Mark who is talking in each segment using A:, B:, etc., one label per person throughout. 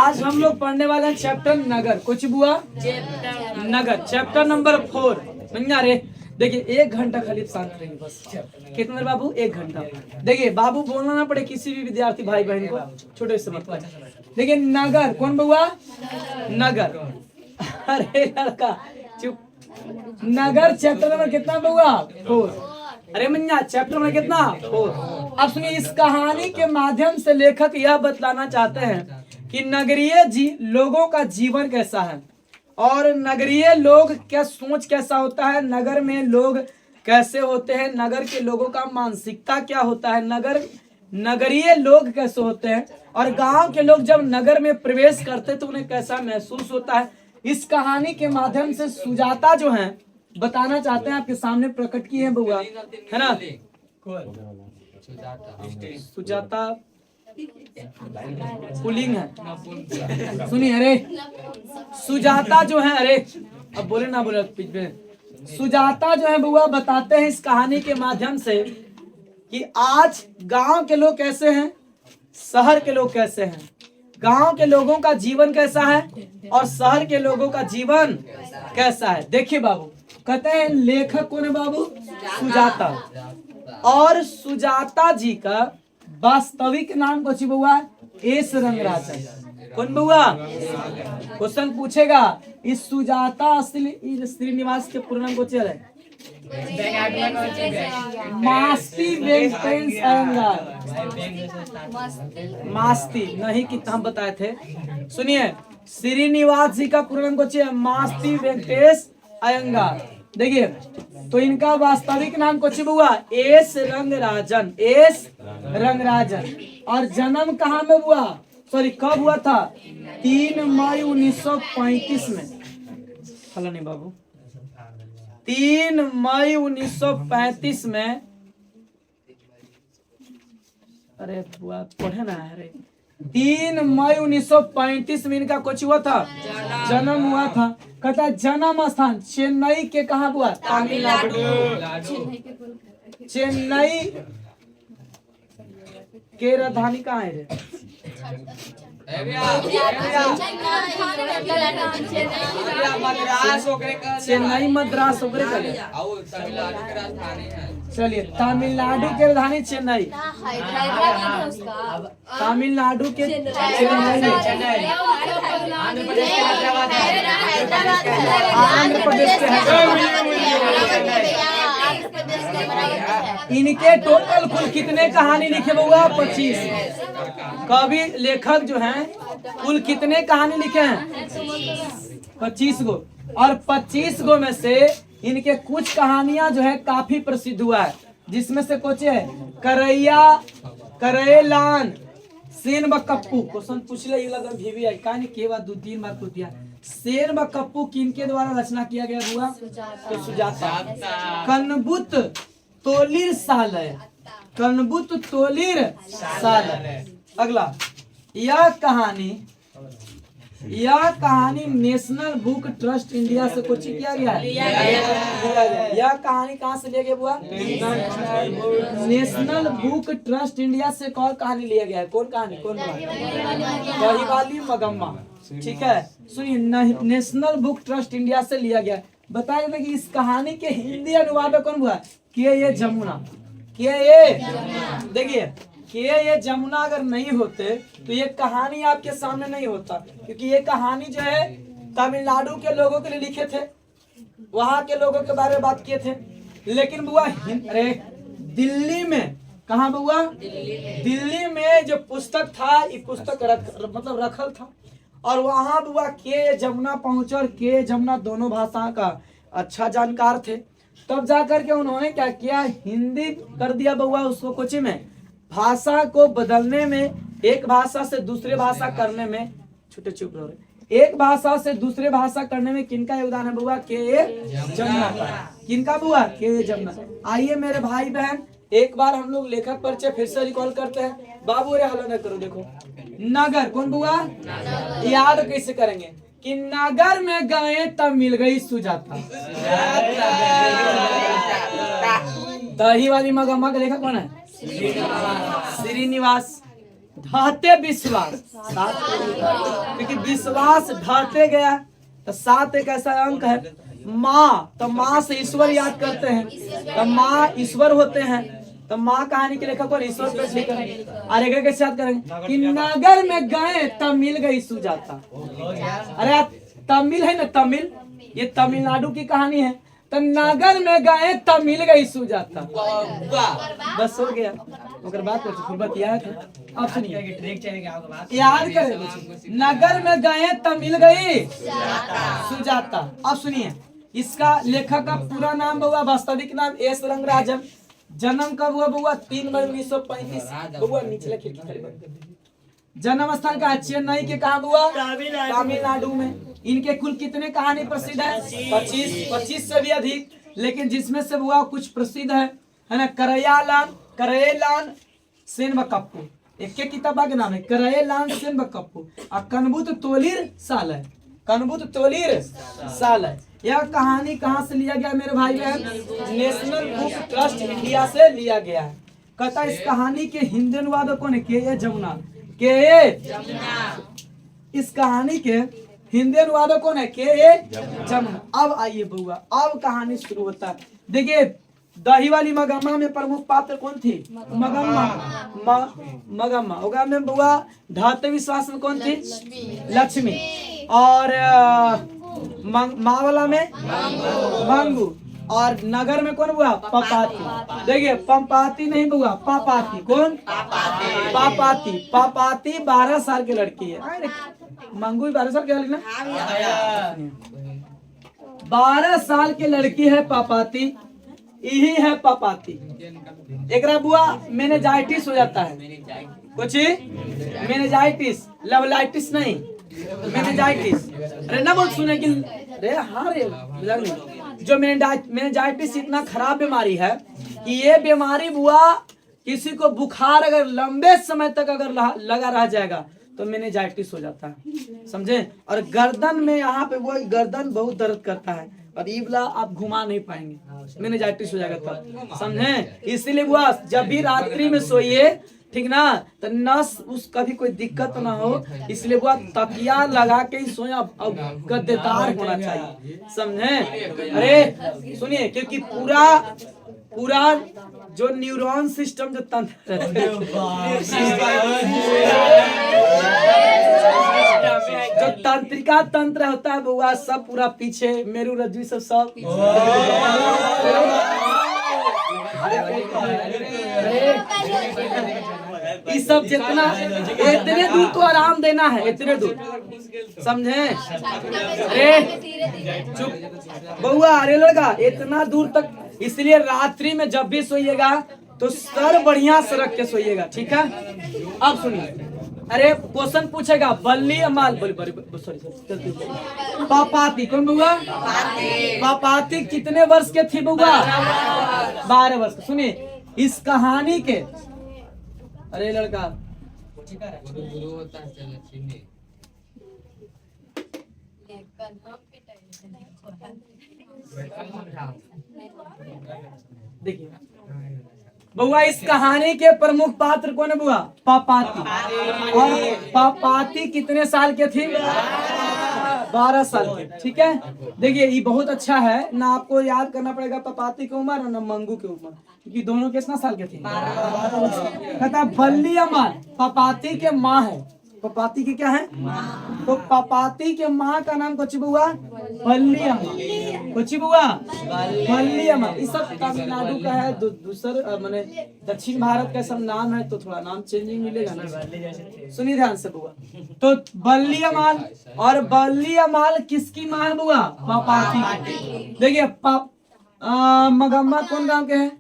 A: आज हम लोग पढ़ने वाले हैं चैप्टर नगर। कुछ बुआ नगर चैप्टर नंबर 4। समझा रे? देखिए 1 घंटा खाली शांत रहिए बस। कितना बाबू? 1 घंटा। देखिए बाबू बोलना ना पड़े किसी भी विद्यार्थी भाई बहन को, छोटे से मत। देखिए नगर, कौन बुआ? नगर। अरे लड़का चुप। नगर चैप्टर नंबर कितना बुआ? 4। अरे मन्या चैप्टर नंबर कितना? 4। अब सुनिए, इस कहानी के माध्यम से लेखक यह बतलाना चाहते हैं कि नगरीय लोगों का जीवन कैसा है और नगरीय लोग क्या सोच कैसा होता है, नगर में लोग कैसे होते हैं, नगर के लोगों का मानसिकता क्या होता है, नगरीय लोग कैसे होते हैं और गांव के लोग जब नगर में प्रवेश करते तो उन्हें कैसा महसूस होता है। इस कहानी के माध्यम से सुजाता जो है बताना चाहते हैं, आपके सामने प्रकट की है बुआ, है ना? सुजाता पुलिंग है। सुनिए, अरे सुजाता जो है, अरे अब बोले ना बोले बीच में। सुजाता जो है बुआ बताते हैं इस कहानी के माध्यम से कि आज गांव के लोग कैसे हैं, शहर के लोग कैसे हैं, गांव के लोगों का जीवन कैसा है और शहर के लोगों का जीवन कैसा है। देखिए बाबू, कहते हैं लेखक कौन है बाबू? सुजाता। और सुजाता जी का वास्तविक नाम कुछ बुआ? एस रंगराजन। कौन बुआ? क्वेश्चन पूछेगा, इस सुजाता असली श्रीनिवास के पूर्ण नाम को है? मास्ती वेंकटेश अयंगार। मास्ती नहीं कि हम बताए थे। सुनिए, श्रीनिवास जी का पूर्ण नाम को है मास्ती वेंकटेश अयंगार। देखिए तो इनका वास्तविक नाम कुछ बुआ? एस रंगराजन। एस रंगराजन। और जन्म कहाँ में हुआ, सॉरी कब हुआ था? 3 मई 1935 में। हला नहीं बाबू, 3 मई 1935 में। अरे बुआ पढ़े ना, अरे 3 मई 1935 में इनका कुछ हुआ था? जन्म हुआ था। कहता जन्म स्थान चेन्नई के कहाँ हुआ? तमिलनाडु। चेन्नई के राजधानी कहाँ है रे? चेन्नई मद्रास ओकरे का। चलिए, तमिलनाडु के राजधानी चेन्नई। तमिलनाडु के चेन्नई। आंध्र प्रदेश के। इनके टोटल कुल कितने कहानी लिखे हुआ? 25। कवि लेखक जो हैं कुल कितने कहानी लिखे हैं? 25 गो। और 25 गो में से इनके कुछ कहानियां जो है काफी प्रसिद्ध हुआ है, जिसमें से कुछ है करैया, करेलान, सेन व कप्पू। क्वेश्चन पूछ ले भी आई कहानी के बाद 2-3 बार पूछ दिया। सेन व कप्पू किनके द्वारा रचना किया गया हुआ? तो सुजाता। कनबुत तोलिर सालय। कनबुत तोलिर सालय। अगला, यह कहानी नेशनल बुक ट्रस्ट इंडिया से कुछ किया गया है। यह कहानी कहाँ से लिया गया बुआ? नेशनल बुक ट्रस्ट इंडिया से कौन कहानी लिया गया है? कौन कहानी? कौन? दहीवाली मगम्मा। ठीक है, सुनिए, नेशनल बुक ट्रस्ट इंडिया से लिया गया। बताया कि इस कहानी के हिंदी अनुवाद कौन हुआ? के जमुना। देखिए ये जमुना अगर नहीं होते तो ये कहानी आपके सामने नहीं होता, क्योंकि ये कहानी जो है तमिलनाडु के लोगों के लिए लिखे थे, वहां के लोगों के बारे में बात किए थे। लेकिन बुआ अरे दिल्ली में, कहाँ बुआ? दिल्ली में जो पुस्तक था, ये पुस्तक मतलब रखल था, और वहां बुआ के जमुना पहुंचे और के जमुना दोनों भाषा का अच्छा जानकार थे। तब जाकर के उन्होंने क्या किया? हिंदी कर दिया बुआ उसको कोची में। भाषा को बदलने में, एक भाषा से दूसरे भाषा करने में, छोटे चुप रहो, एक भाषा से दूसरे भाषा करने में किनका योगदान है बुआ? के जमुना का। किनका बुआ? के जमुना। आइए मेरे भाई बहन, एक बार हम लोग लेखक परिचय फिर से रिकॉल करते हैं। बाबू अरे हल्ला न करो। देखो नगर, कौन बुआ? याद कैसे करेंगे कि नगर में गए तब मिल गई सुजाता। दही वाली मगम्मा का लेखक कौन है? श्रीनिवास। ढहते विश्वास, क्योंकि विश्वास ढहते गया तो 7 एक ऐसा अंक है। माँ, तो माँ से ईश्वर याद करते हैं, तो माँ ईश्वर होते हैं, तो माँ कहानी के लेखक और ईश्वर पे लिख करेंगे और एक के साथ करेंगे कि नगर में गए तब मिल गई सुजाता। अरे तमिल है ना, तमिल, ये तमिलनाडु की कहानी है। तो नगर में गए तब मिल गई सुजाता। बस हो गया, ओकर बात कर याद है। अब सुनिए, याद करें, नगर में गए तब मिल गई सुजाता। अब सुनिए, इसका लेखक का पूरा नाम बउआ, वास्तविक नाम एस रंगराजन। जन्म कब हुआ बउआ? 3 मई 1935। बउआ नीचे खिड़की। जन्म स्थान का चेन्नई के कहा हुआ? तमिलनाडु में। इनके कुल कितने कहानी प्रसिद्ध है? 25 से भी अधिक, लेकिन जिसमें से हुआ कुछ प्रसिद्ध है ना, करयलान सेनबकप्पू। एक किताब के नाम है करयलान सेनबकप्पू और कनबुत तोलिर साल है, कनबुत तोलिर साल है। यह कहानी कहाँ से लिया गया मेरे भाई बहन? नेशनल बुक ट्रस्ट इंडिया से लिया गया है। कहता इस कहानी के हिंदी अनुवादक कौन है? के जमुना। इस कहानी के हिंदी अनुवादक कौन है? जमुना। अब आइए बउआ, अब कहानी शुरू होता है। देखिए, दही वाली मगम्मा में प्रमुख पात्र कौन थी? मगम्मा। होगा में बउआ ढाते विश्वास में कौन थी? लक्ष्मी। और माँ वाला में मंगू। और नगर में कौन हुआ? पपाती। देखिए, पंपाती नहीं हुआ, पापाती। कौन? पापाती। पापाती 12 साल की लड़की है। मंगू 12 साल की ना, 12 साल की लड़की है पापाती। यही है पापाती। एक बुआ मेनेजाइटिस हो जाता है, कुछ मेनेजाइटिस, लवलाइटिस नहीं, मेनेजाइटिस। अरे ना बोल सुने कि रे, हाँ रे, जो मेनेजाइटिस इतना खराब बीमारी है कि ये बीमारी बुआ किसी को बुखार अगर लंबे समय तक अगर लगा रह जाएगा तो मेनेजाइटिस हो जाता है, समझे। और गर्दन में यहाँ पे वो गर्दन बहुत दर्द करता है और ईबला आप घुमा नहीं पाएंगे, मेनेजाइटिस हो जाएगा तब, समझे। इसीलिए बुआ जब भी रात्रि में सोइए, ठीक ना, तो नस उसका भी कोई दिक्कत ना हो, इसलिए बुआ तकिया लगा के ही सोया, अब गद्देदार होना चाहिए, समझे। अरे सुनिए, क्योंकि पूरा जो न्यूरॉन सिस्टम जो तंत्र जो तंत्रिका तंत्र होता है बुआ, सब पूरा पीछे मेरू रज्जु सब ये सब जितना इतने दूर तो आराम देना है, इतने दूर, समझे। अरे चुप बउआ, अरे लड़का, इतना दूर तक। इसलिए रात्रि में जब भी सोइएगा तो सर बढ़िया से रख के सोइएगा, ठीक है। अब सुनिए, अरे क्वेश्चन पूछेगा, बल्ली अमाल सॉरी पापाती कौन बउआ? पापाती कितने वर्ष के थी बउआ? 12 वर्ष। सुनिए इस कहानी के, अरे लड़का देखिए बउआ, इस कहानी के प्रमुख पात्र कौन है बुआ? पापाती। और पापाती कितने साल के थी? 12 साल के, ठीक है। देखिए ये बहुत अच्छा है ना, आपको याद करना पड़ेगा पापाती की उम्र और ना मंगू की उम्र, क्योंकि दोनों कितना साल के थे? कहता बल्ली अमाल पापाती के माँ है। पापाती की क्या है? तो पापाती के माँ का नाम कुछ बुआ? बल्ली अम्मा। कुछ बुआ? बल्ली अम्मा। इस सब तमिलनाडु का है, दूसर माने दक्षिण भारत का सब नाम है, तो थोड़ा नाम चेंजिंग मिलेगा ना। सुनिए ध्यान से बुआ, तो बल्ली अमाल। और बल्ली अमाल किसकी माँ है बुआ? पापाती। देखिए मगम्मा कौन गांव के है?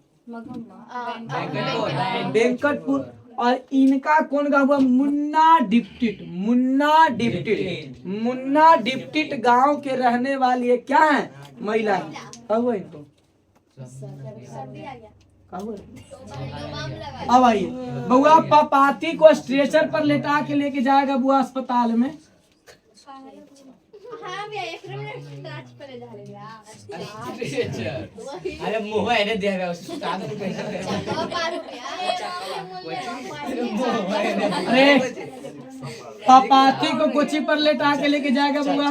A: वेंकटपुर। और इनका कौन गांव हुआ? मुन्ना डिप्टिट। मुन्ना डिप्टिट गांव के रहने वाली है, क्या है? महिला है। क्या हुआ इनको? अब आइए बुआ, पापाती को स्ट्रेचर पर लेटा के लेके जाएगा बुआ अस्पताल में।
B: हाँ भैया एक मिनट टच पे जा रहे
C: अरे मुंह है ने दिया उसको कहा तो पैसा
B: चलो पारू
A: अरे पापाती को कोची पर लेटा के लेके जाएगा बुआ।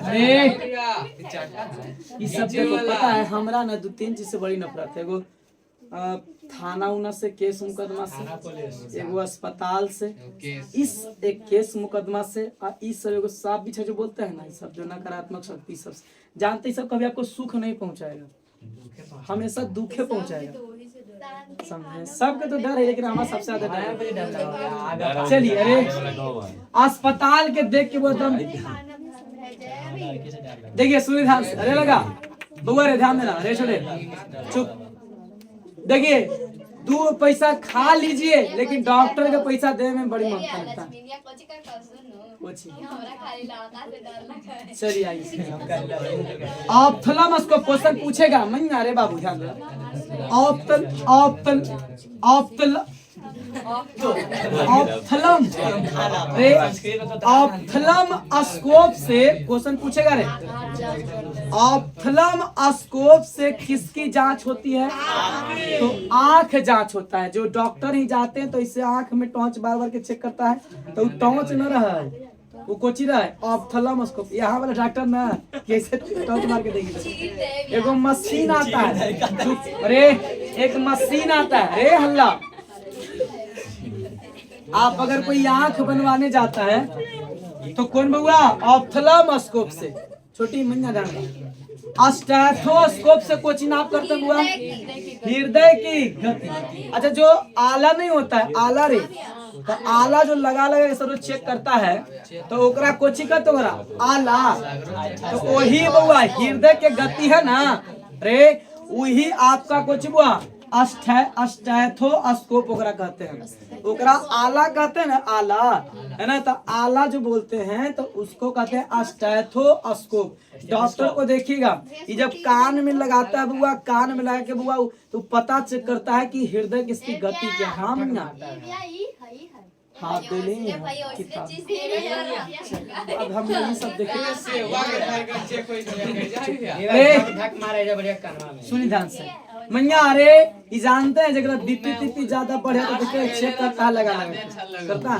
A: अरे ये सब देखो पता है हमरा ना 2-3 चीज से बड़ी नफरत है। एगो थाना उना से केस मुकदमा से, एगो अस्पताल से, इस एक केस मुकदमा से, और इस सब एगो सांप बिच्छा जो बोलते हैं ना, ये सब जो नकारात्मक शक्ति सब जानते ही सब कभी आपको सुख नहीं पहुंचाएगा, हमेशा दुखे पहुंचाएगा। समझे सबके तो डर है लेकिन हमारा सबसे ज्यादा डर है। चलिए अरे अस्पताल के देख के वो एकदम देखिए सुनिए ध्यान से। अरे लगा बउआ रे ध्यान देना। अरे छोटे चुप। देखिए 2 पैसा खा लीजिए लेकिन डॉक्टर का पैसा देने में बड़ी ममता लगता है। चलिए आइए ऑप्थेलमस को क्वेश्चन पूछेगा। मैं अरे बाबू ध्यान दे। ऑप्थेलम स्कोप से क्वेश्चन पूछेगा रे। ऑप्थेलम स्कोप से किसकी जांच होती है? तो आंख जांच होता है। जो डॉक्टर ही जाते हैं तो इससे आंख में टॉर्च बार बार के चेक करता है तो टॉर्च न रहा है वो कोची रहा है ऑप्थेलम स्कोप। यहाँ वाला डॉक्टर ना कैसे टॉर्च मार के देगी। एगो मशीन आता है। अरे एक मशीन आता है। अरे हल्ला आप अगर कोई आंख बनवाने जाता है तो कौन बउआ? ऑप्थेलम स्कोप से। छोटी मैया जान स्टेथोस्कोप से कोची नाप करते हुआ हृदय की गति। अच्छा जो आला नहीं होता है आला रे, तो आला जो लगा के सब चेक करता है तो ओकरा कोची का तो आला, तो वही बउआ हृदय के गति है ना रे, वही आपका कोची बुआ स्टेथोस्कोप ओकरा कहते हैं। ओकरा आला कहते हैं ना, आला है ना, तो आला जो बोलते हैं तो उसको कहते हैं स्टेथोस्कोप। डॉक्टर को देखिएगा ये जब कान में लगाता है बुआ, कान में लगा के बुआ तो पता चेक करता है कि हृदय किसकी गति क्या। हम ना हाथ दे लें अब हम यही सब देखेंगे। सुनी ध्यान से मैया। अरे ये जानते हैं जगह बीपी ज्यादा बढ़े तो देखिए चेक करता है लगा करता है।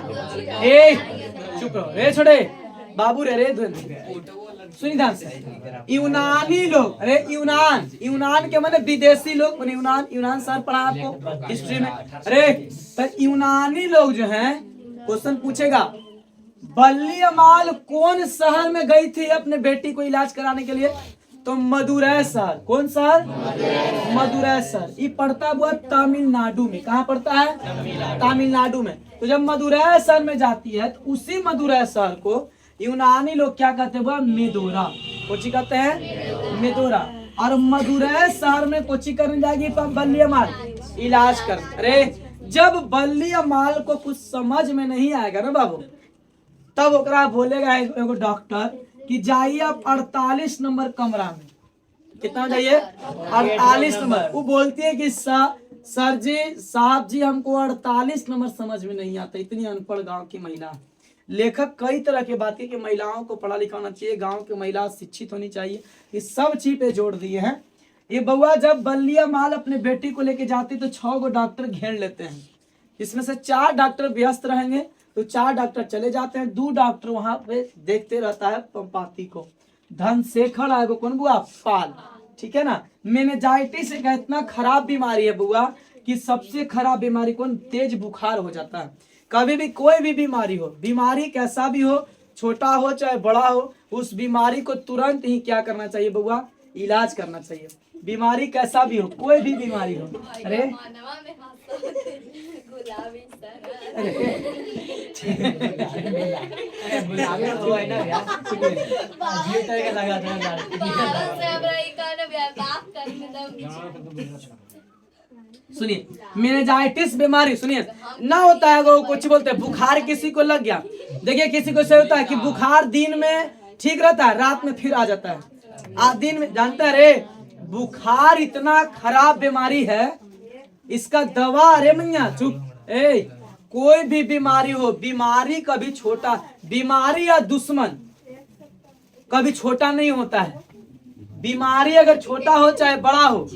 A: ए चुप रहो रे छोटे बाबू रे सुनी ध्यान से। यूनानी लोग, अरे यूनान के माने विदेशी लोग, यूनान सर पढ़ा आपको हिस्ट्री में। अरे तो यूनानी लोग जो हैं क्वेश्चन पूछेगा बल्लीमाल कौन शहर में गई थी अपने बेटी को इलाज कराने के लिए? तो मदुरै शहर। कौन शहर? मदुरै शहर। ये पड़ता हुआ तमिलनाडु में। कहाँ पड़ता है? तमिलनाडु में। तो जब मदुरै शहर में जाती है तो उसी मदुरै शहर को यूनानी लोग क्या कहते हैं? मेदोरा। कोची कहते हैं? मेदोरा। और मदुरै शहर में कोची करने जाएगी बल्लीमाल इलाज कर। अरे जब बल्लीमाल को कुछ समझ में नहीं आएगा ना बाबू, तब ओकरा बोलेगा एगो डॉक्टर कि जाइए आप 48 नंबर कमरा में। कितना जाइए? 48 नंबर। वो बोलती है कि सर जी साहब जी हमको 48 नंबर समझ में नहीं आता। इतनी अनपढ़ गांव की महिला। लेखक कई तरह की बात कि महिलाओं को पढ़ा लिखा होना चाहिए, गांव की महिला शिक्षित होनी चाहिए, ये सब चीज पे जोड़ दिए हैं। ये बउआ जब बल्लीमाल अपने बेटी को लेके जाती तो 6 गो डॉक्टर घेर लेते हैं। इसमें से 4 डॉक्टर व्यस्त रहेंगे तो 4 डॉक्टर चले जाते हैं। 2 डॉक्टर वहां पे देखते रहता है पंपाती को। धनशेखर आएगा कौन बुआ? पाल। ठीक है ना। मेनिंजाइटिस एक इतना खराब बीमारी है बुआ कि सबसे खराब बीमारी कौन? तेज बुखार हो जाता है। कभी भी कोई भी बीमारी हो, बीमारी कैसा भी हो, छोटा हो चाहे बड़ा हो, उस बीमारी को तुरंत ही क्या करना चाहिए बुआ? इलाज करना चाहिए। बीमारी कैसा भी हो, कोई भी बीमारी हो। अरे सुनिए मेनिंजाइटिस बीमारी सुनिए ना होता है वो कुछ बोलते हैं बुखार किसी को लग गया। देखिए किसी को से होता है कि बुखार दिन में ठीक रहता है, रात में फिर आ जाता है। दिन में जानते हैं रे बुखार इतना खराब बीमारी है, इसका दवा। अरे मैया चुप। कोई भी बीमारी हो, बीमारी कभी छोटा, बीमारी या दुश्मन कभी छोटा नहीं होता है। बीमारी अगर छोटा हो चाहे बड़ा हो,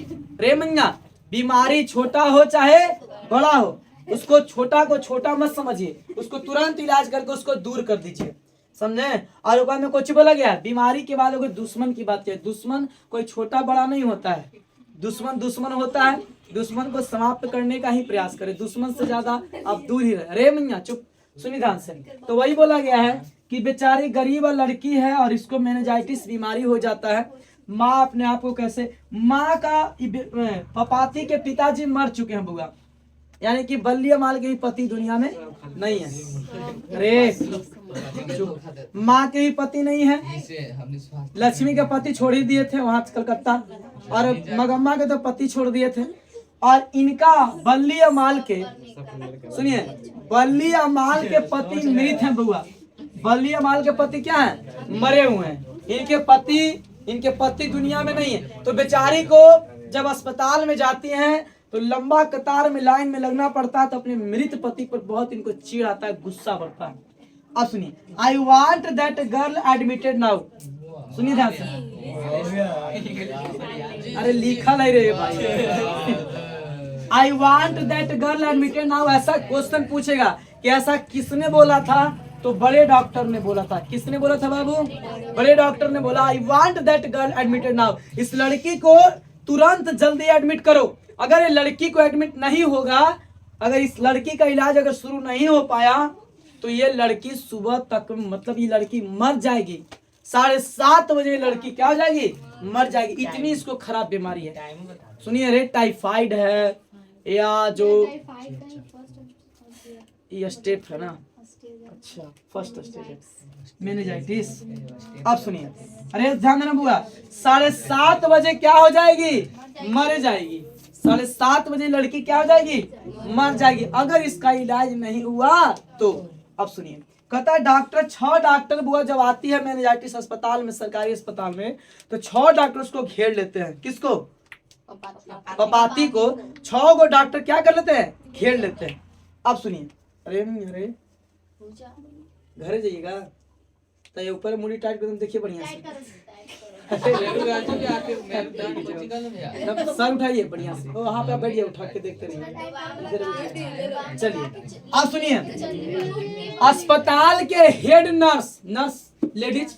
A: रे मैया, बीमारी छोटा हो चाहे बड़ा हो, उसको छोटा को छोटा मत समझिए, उसको तुरंत इलाज करके उसको दूर कर दीजिए, समझे। और ऊपर में कुछ बोला गया, बीमारी के बाद अगर दुश्मन की बात करें, दुश्मन कोई छोटा बड़ा नहीं होता है, दुश्मन दुश्मन होता है। दुश्मन को समाप्त करने का ही प्रयास करें, दुश्मन से ज्यादा आप दूर ही रहे। रे मैया चुप, सुनी ध्यान से। तो वही बोला गया है कि बेचारी गरीब लड़की है और इसको मेनिंजाइटिस बीमारी हो जाता है। माँ अपने आप को कैसे, माँ का पपाती के पिताजी मर चुके हैं बुआ, यानी कि बल्लिया माल के ही पति दुनिया में नहीं है। अरे माँ के ही पति नहीं है, लक्ष्मी के पति छोड़ ही दिए थे वहां कलकत्ता, और मगम्मा के तो पति छोड़ दिए थे। और इनका बल्लिया माल के, सुनिए, बल्लिया माल के पति मृत हैं बुआ, बल्लिया माल के पति क्या है, मरे हुए हैं। इनके पति दुनिया में नहीं है। तो बेचारी को जब अस्पताल में जाती हैं तो लंबा कतार में लाइन में लगना पड़ता है, तो अपने मृत पति पर बहुत इनको चिढ़ आता है, गुस्सा बढ़ता है। अब सुनिए, I want that girl admitted now, सुनिए ध्यान से। अरे लिखा नहीं रहे भाई। I want that girl admitted now, ऐसा क्वेश्चन पूछेगा कि ऐसा किसने बोला था, तो बड़े डॉक्टर ने बोला था। किसने बोला था बाबू, बड़े डॉक्टर ने बोला I want that girl admitted now, इस लड़की को तुरंत जल्दी एडमिट करो। अगर ये लड़की को एडमिट नहीं होगा, अगर इस लड़की का इलाज अगर शुरू नहीं हो पाया, तो ये लड़की सुबह तक, मतलब ये लड़की मर जाएगी। 7:30 बजे ये लड़की क्या हो जाएगी, मर जाएगी। इतनी इसको खराब बीमारी है। सुनिए, रे टाइफाइड है या जो ये स्टेप है ना, अच्छा फर्स्ट स्टेज है मेनिंजाइटिस। अब सुनिए, अरे ध्यान देना बुआ, 7:30 बजे क्या हो जाएगी, मर जाएगी। 7:30 बजे लड़की क्या हो जाएगी, मर जाएगी, अगर इसका इलाज नहीं हुआ तो। अब सुनिए, कहता है डॉक्टर, 6 डॉक्टर बुआ जब आती है मेनिंजाइटिस अस्पताल में, सरकारी अस्पताल में, तो 6 डॉक्टर उसको घेर लेते हैं। किसको, पपाती को 6 गो डॉक्टर क्या कर लेते हैं, घेर लेते हैं। अब सुनिए, अरे घर जाइएगा तो ये ऊपर मुड़ी टाइट कर देखिए बढ़िया से, सर उठाइए बढ़िया से, वहाँ पे बैठिए, उठा के देखते रहिए। चलिए अब सुनिए, अस्पताल के हेड नर्स लेडीज,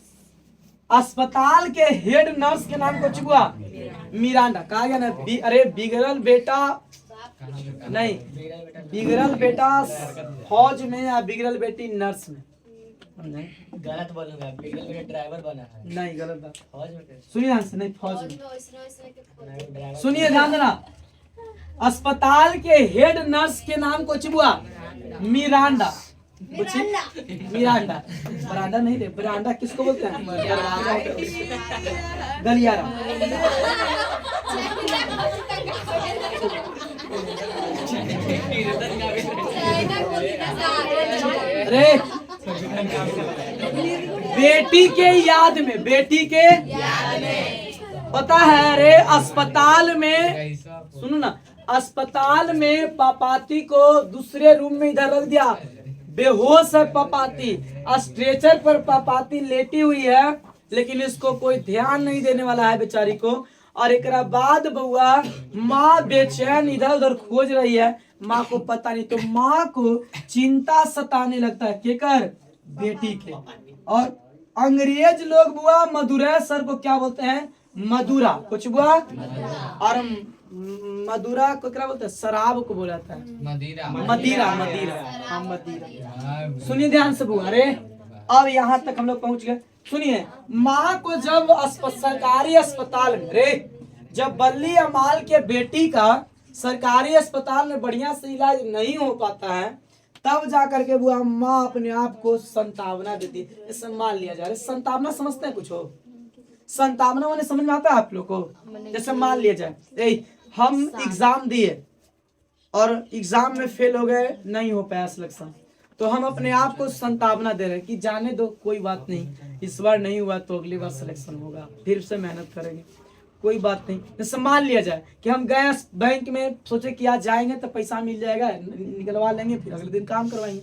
A: अस्पताल के हेड नर्स के नाम को चुका मिरांडा। कहा गया ना, अरे बिगड़ल बेटा नहीं, बिगड़ल बेटा फौज में या बिगड़ल बेटी नर्स में,
C: गलत बोलूंगा, बिगड़ल बेटा ड्राइवर बना है।
A: नहीं गलत बात,
C: फौज में
A: सुनिए ध्यान से, नहीं फौज में, सुनिए ध्यान देना। अस्पताल के हेड नर्स के नाम को चुबुआ मिरांडा, मिरांडा, बरांडा नहीं रे, बरांडा किसको बोलते हैं, गलियारा। अरे बेटी के याद में, बेटी के याद में, पता है रे, अस्पताल में, सुनो ना, अस्पताल में पपाती को दूसरे रूम में इधर रख दिया, बेहोश है पपाती, स्ट्रेचर पर पपाती लेटी हुई है, लेकिन इसको कोई ध्यान नहीं देने वाला है बेचारी को। और एक बाद बउआ माँ बेचैन इधर उधर खोज रही है, माँ को पता नहीं, तो माँ को चिंता सताने लगता है, केकर, बेटी के। और अंग्रेज लोग बुआ मदुरै सर को क्या बोलते हैं, मदुरा, कुछ बुआ, और मदुरा को क्या बोलते हैं, शराब को बोला जाता है मदिरा, मदिरा, मदिरा, हाँ मदिरा। सुनिए ध्यान से बुआ, अरे अब यहाँ तक हम लोग पहुंच गए। सुनिए, माँ को जब सरकारी अस्पताल में, रे जब बल्ली अमाल के बेटी का सरकारी अस्पताल में बढ़िया से इलाज नहीं हो पाता है, तब जा करके बुआ माँ अपने आप को संतावना देती है। इसे मान लिया जा रहा है, संतावना समझते हैं कुछ हो, संतावना मैंने समझ में आता है आप लोग को, जैसे मान लिया जाए हम एग्जाम दिए और एग्जाम में फेल हो गए, नहीं हो पाया सिलेक्शन, तो हम अपने आप को संतावना दे रहे हैं कि जाने दो, कोई बात नहीं, इस बार नहीं हुआ तो अगली बार सिलेक्शन होगा, फिर से मेहनत करेंगे, कोई बात नहीं। जैसे मान लिया जाए कि हम गए बैंक में, सोचे कि आज जाएंगे तो पैसा मिल जाएगा, निकलवा लेंगे, फिर अगले दिन काम करवाएंगे,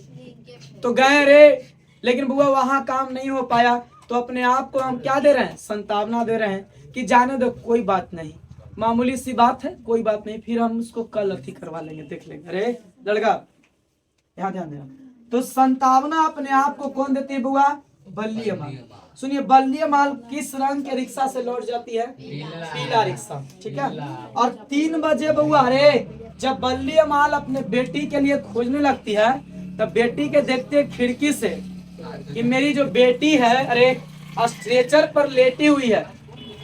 A: तो गए रे, लेकिन बुआ वहाँ काम नहीं हो पाया, तो अपने आप को हम क्या दे रहे हैं, सांत्वना दे रहे हैं कि जाने दो, कोई बात नहीं, मामूली सी बात है, कोई बात नहीं, फिर हम उसको कल अथी करवा लेंगे, देख लेंगे। अरे लड़का यहाँ ध्यान देना। तो सांत्वना अपने आप को कौन देती है बुआ, बल्ली माल। सुनिए, बल्ली माल किस रंग के रिक्शा से लौट जाती है, पीला रिक्शा, ठीक है। और 3 बजे बुआ, अरे जब बल्ली माल अपने बेटी के लिए खोजने लगती है, तब बेटी के देखते खिड़की से कि मेरी जो बेटी है, अरे स्ट्रेचर पर लेटी हुई है,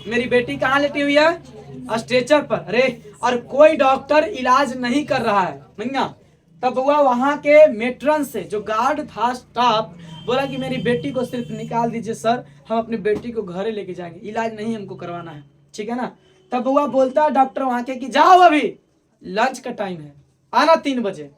A: मेरी बेटी कहाँ लेटी हुई है, स्ट्रेचर पर। अरे और कोई डॉक्टर इलाज नहीं कर रहा है भैया। तब हुआ वहां के मेट्रन से, जो गार्ड था स्टाफ, बोला कि मेरी बेटी को सिर्फ निकाल दीजिए सर, हम अपनी बेटी को घरे लेके जाएंगे, इलाज नहीं हमको करवाना है, ठीक है ना। तब हुआ बोलता है डॉक्टर वहां के कि जाओ अभी लंच का टाइम है, आना 3 बजे।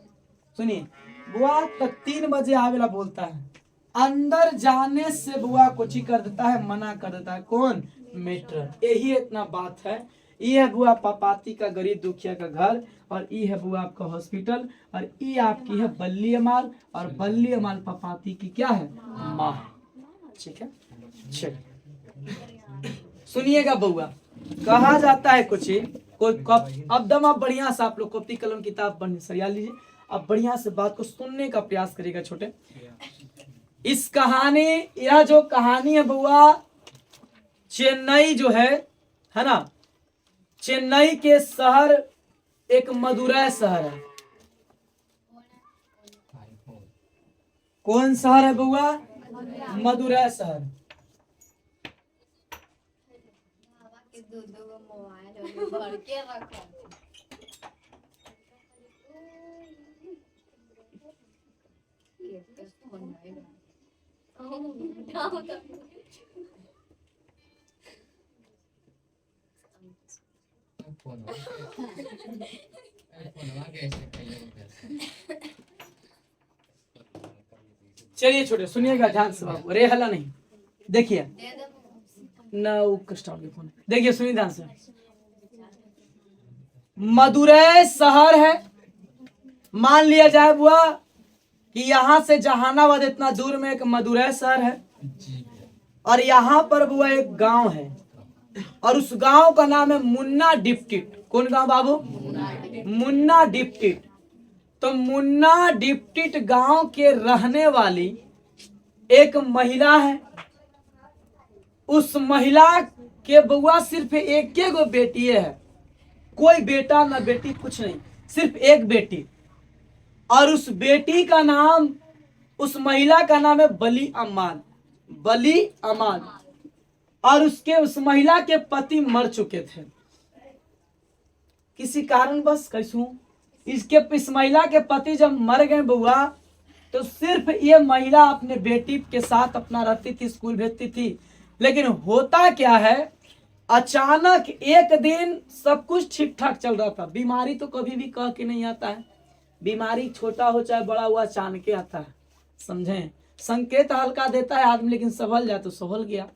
A: सुनिए बुआ, तब 3 बजे आवेला बोलता है, अंदर जाने से बुआ कुछ ही कर देता है, मना कर देता है, कौन, मेट्रन। यही इतना बात है। ये है बुआ पापाती का गरीब दुखिया का घर, और ये है बुआ आपका हॉस्पिटल, और ये आपकी है बल्ली माल, और बल्ली माल पापाती की क्या है, माँ है, ठीक है। चलिए सुनिएगा बुआ, कहा जाता है कुछ ही अब दम आप बढ़िया से आप लोग कॉपी कलम किताब पढ़ने सरिया लीजिए, अब बढ़िया से बात को सुनने का प्रयास करिएगा छोटे। इस कहानी, यह जो कहानी है बुआ, चेन्नई जो है ना, चेन्नई के शहर एक मदुरै शहर है। कौन शहर है बुआ, मदुरै शहर।
B: भर के रखो।
A: चलिए छोटे सुनिएगा ध्यान से बाबू, अरे हल्ला नहीं, देखिए ना वो कस्टमर के फोन, देखिए सुनिए ध्यान से। मदुरै शहर है, मान लिया जाए बुआ कि यहाँ से जहानाबाद इतना दूर में एक मदुरै शहर है, और यहाँ पर बुआ एक गांव है, और उस गांव का नाम है मुन्ना डिप्टिट। कौन गांव बाबू, मुन्ना डिप्टिट। तो मुन्ना डिप्टिट गांव के रहने वाली एक महिला है। उस महिला के बुआ सिर्फ एक गो बेटी है, कोई बेटा ना बेटी कुछ नहीं, सिर्फ एक बेटी। और उस बेटी का नाम, उस महिला का नाम है बली अम्मान, बली अम्मान। और उस महिला के पति मर चुके थे किसी कारणवश, कैसू इस महिला के पति जब मर गए बुआ, तो सिर्फ ये महिला अपने बेटी के साथ अपना रहती थी, स्कूल भेजती थी। लेकिन होता क्या है, अचानक एक दिन सब कुछ ठीक ठाक चल रहा था। बीमारी तो कभी भी कह के नहीं आता है, बीमारी छोटा हो चाहे बड़ा हुआ अचानक आता है, समझें। संकेत हल्का देता है आदमी, लेकिन संभल जाए तो संभल गया।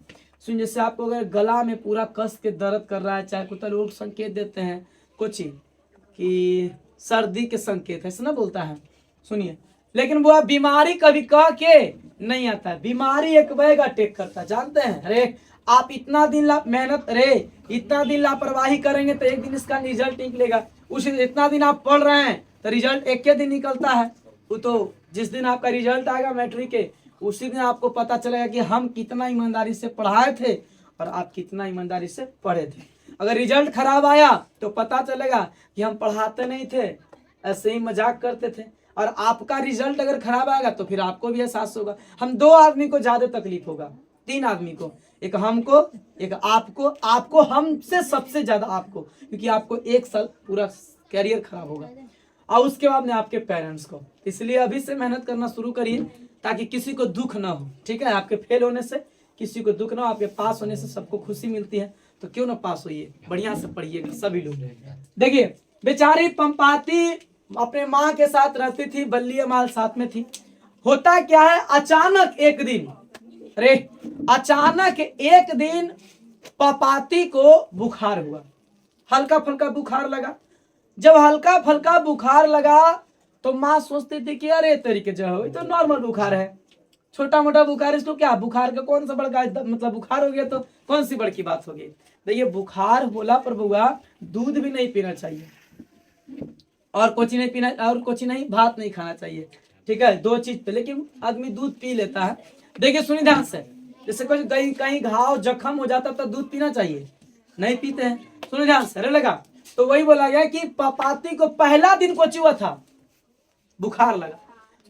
A: सुन, जैसे आपको अगर गला में पूरा कस के दर्द कर रहा है, चाहे कुछ लोग संकेत देते हैं कुछ कि सर्दी के संकेत है, ऐसा ना बोलता है, सुनिए। लेकिन वो बीमारी कभी कह के नहीं आता है, बीमारी एक बैग अटैक करता है, जानते हैं। अरे आप इतना दिन मेहनत, अरे इतना दिन लापरवाही करेंगे तो एक दिन इसका रिजल्ट निकलेगा। उस इतना दिन आप पढ़ रहे हैं तो रिजल्ट एक के दिन निकलता है। वो तो जिस दिन आपका रिजल्ट आएगा मैट्रिक के, उसी दिन आपको पता चलेगा कि हम कितना ईमानदारी से पढ़ाए थे और आप कितना ईमानदारी से पढ़े थे। अगर रिजल्ट खराब आया तो पता चलेगा कि हम पढ़ाते नहीं थे, ऐसे ही मजाक करते थे। और आपका रिजल्ट अगर खराब आएगा तो फिर आपको भी एहसास होगा। हम 2 आदमी को ज्यादा तकलीफ होगा, 3 आदमी को, एक हमको, एक आपको, आपको हमसे सबसे ज्यादा आपको, क्योंकि आपको 1 साल पूरा कैरियर खराब होगा, और उसके बाद में आपके पेरेंट्स को। इसलिए अभी से मेहनत करना शुरू करिए ताकि किसी को दुख ना हो, ठीक है। आपके फेल होने से किसी को दुख ना हो, आपके पास होने से सबको खुशी मिलती है, तो क्यों ना पास होइए, बढ़िया से पढ़िएगा सभी लोग। देखिए बेचारी पंपाती अपने माँ के साथ रहती थी, बल्ली माल साथ में थी। होता क्या है, अचानक एक दिन, अरे अचानक एक दिन पपाती को बुखार हुआ, हल्का फुल्का बुखार लगा। जब हल्का फुल्का बुखार लगा तो माँ सोचती थी कि अरे तरीके जो है तो नॉर्मल बुखार है, छोटा मोटा बुखार, इसको क्या बुखार का कौन सा बड़का मतलब बुखार हो गया तो कौन सी बड़की बात हो गई। देखिए बुखार होला पर बुआ दूध भी नहीं पीना चाहिए और कुछ नहीं पीना, और कुछ नहीं, भात नहीं खाना चाहिए, ठीक है, 2 चीज पे। लेकिन आदमी दूध पी लेता है। देखिए सुनिए ध्यान से, जैसे कुछ कहीं घाव जख्म हो जाता तो दूध पीना चाहिए, नहीं पीते हैं। सुनिए ध्यान से, अरे लगा तो वही बोला गया कि पपाती को पहला दिन कोची हुआ था, बुखार लगा,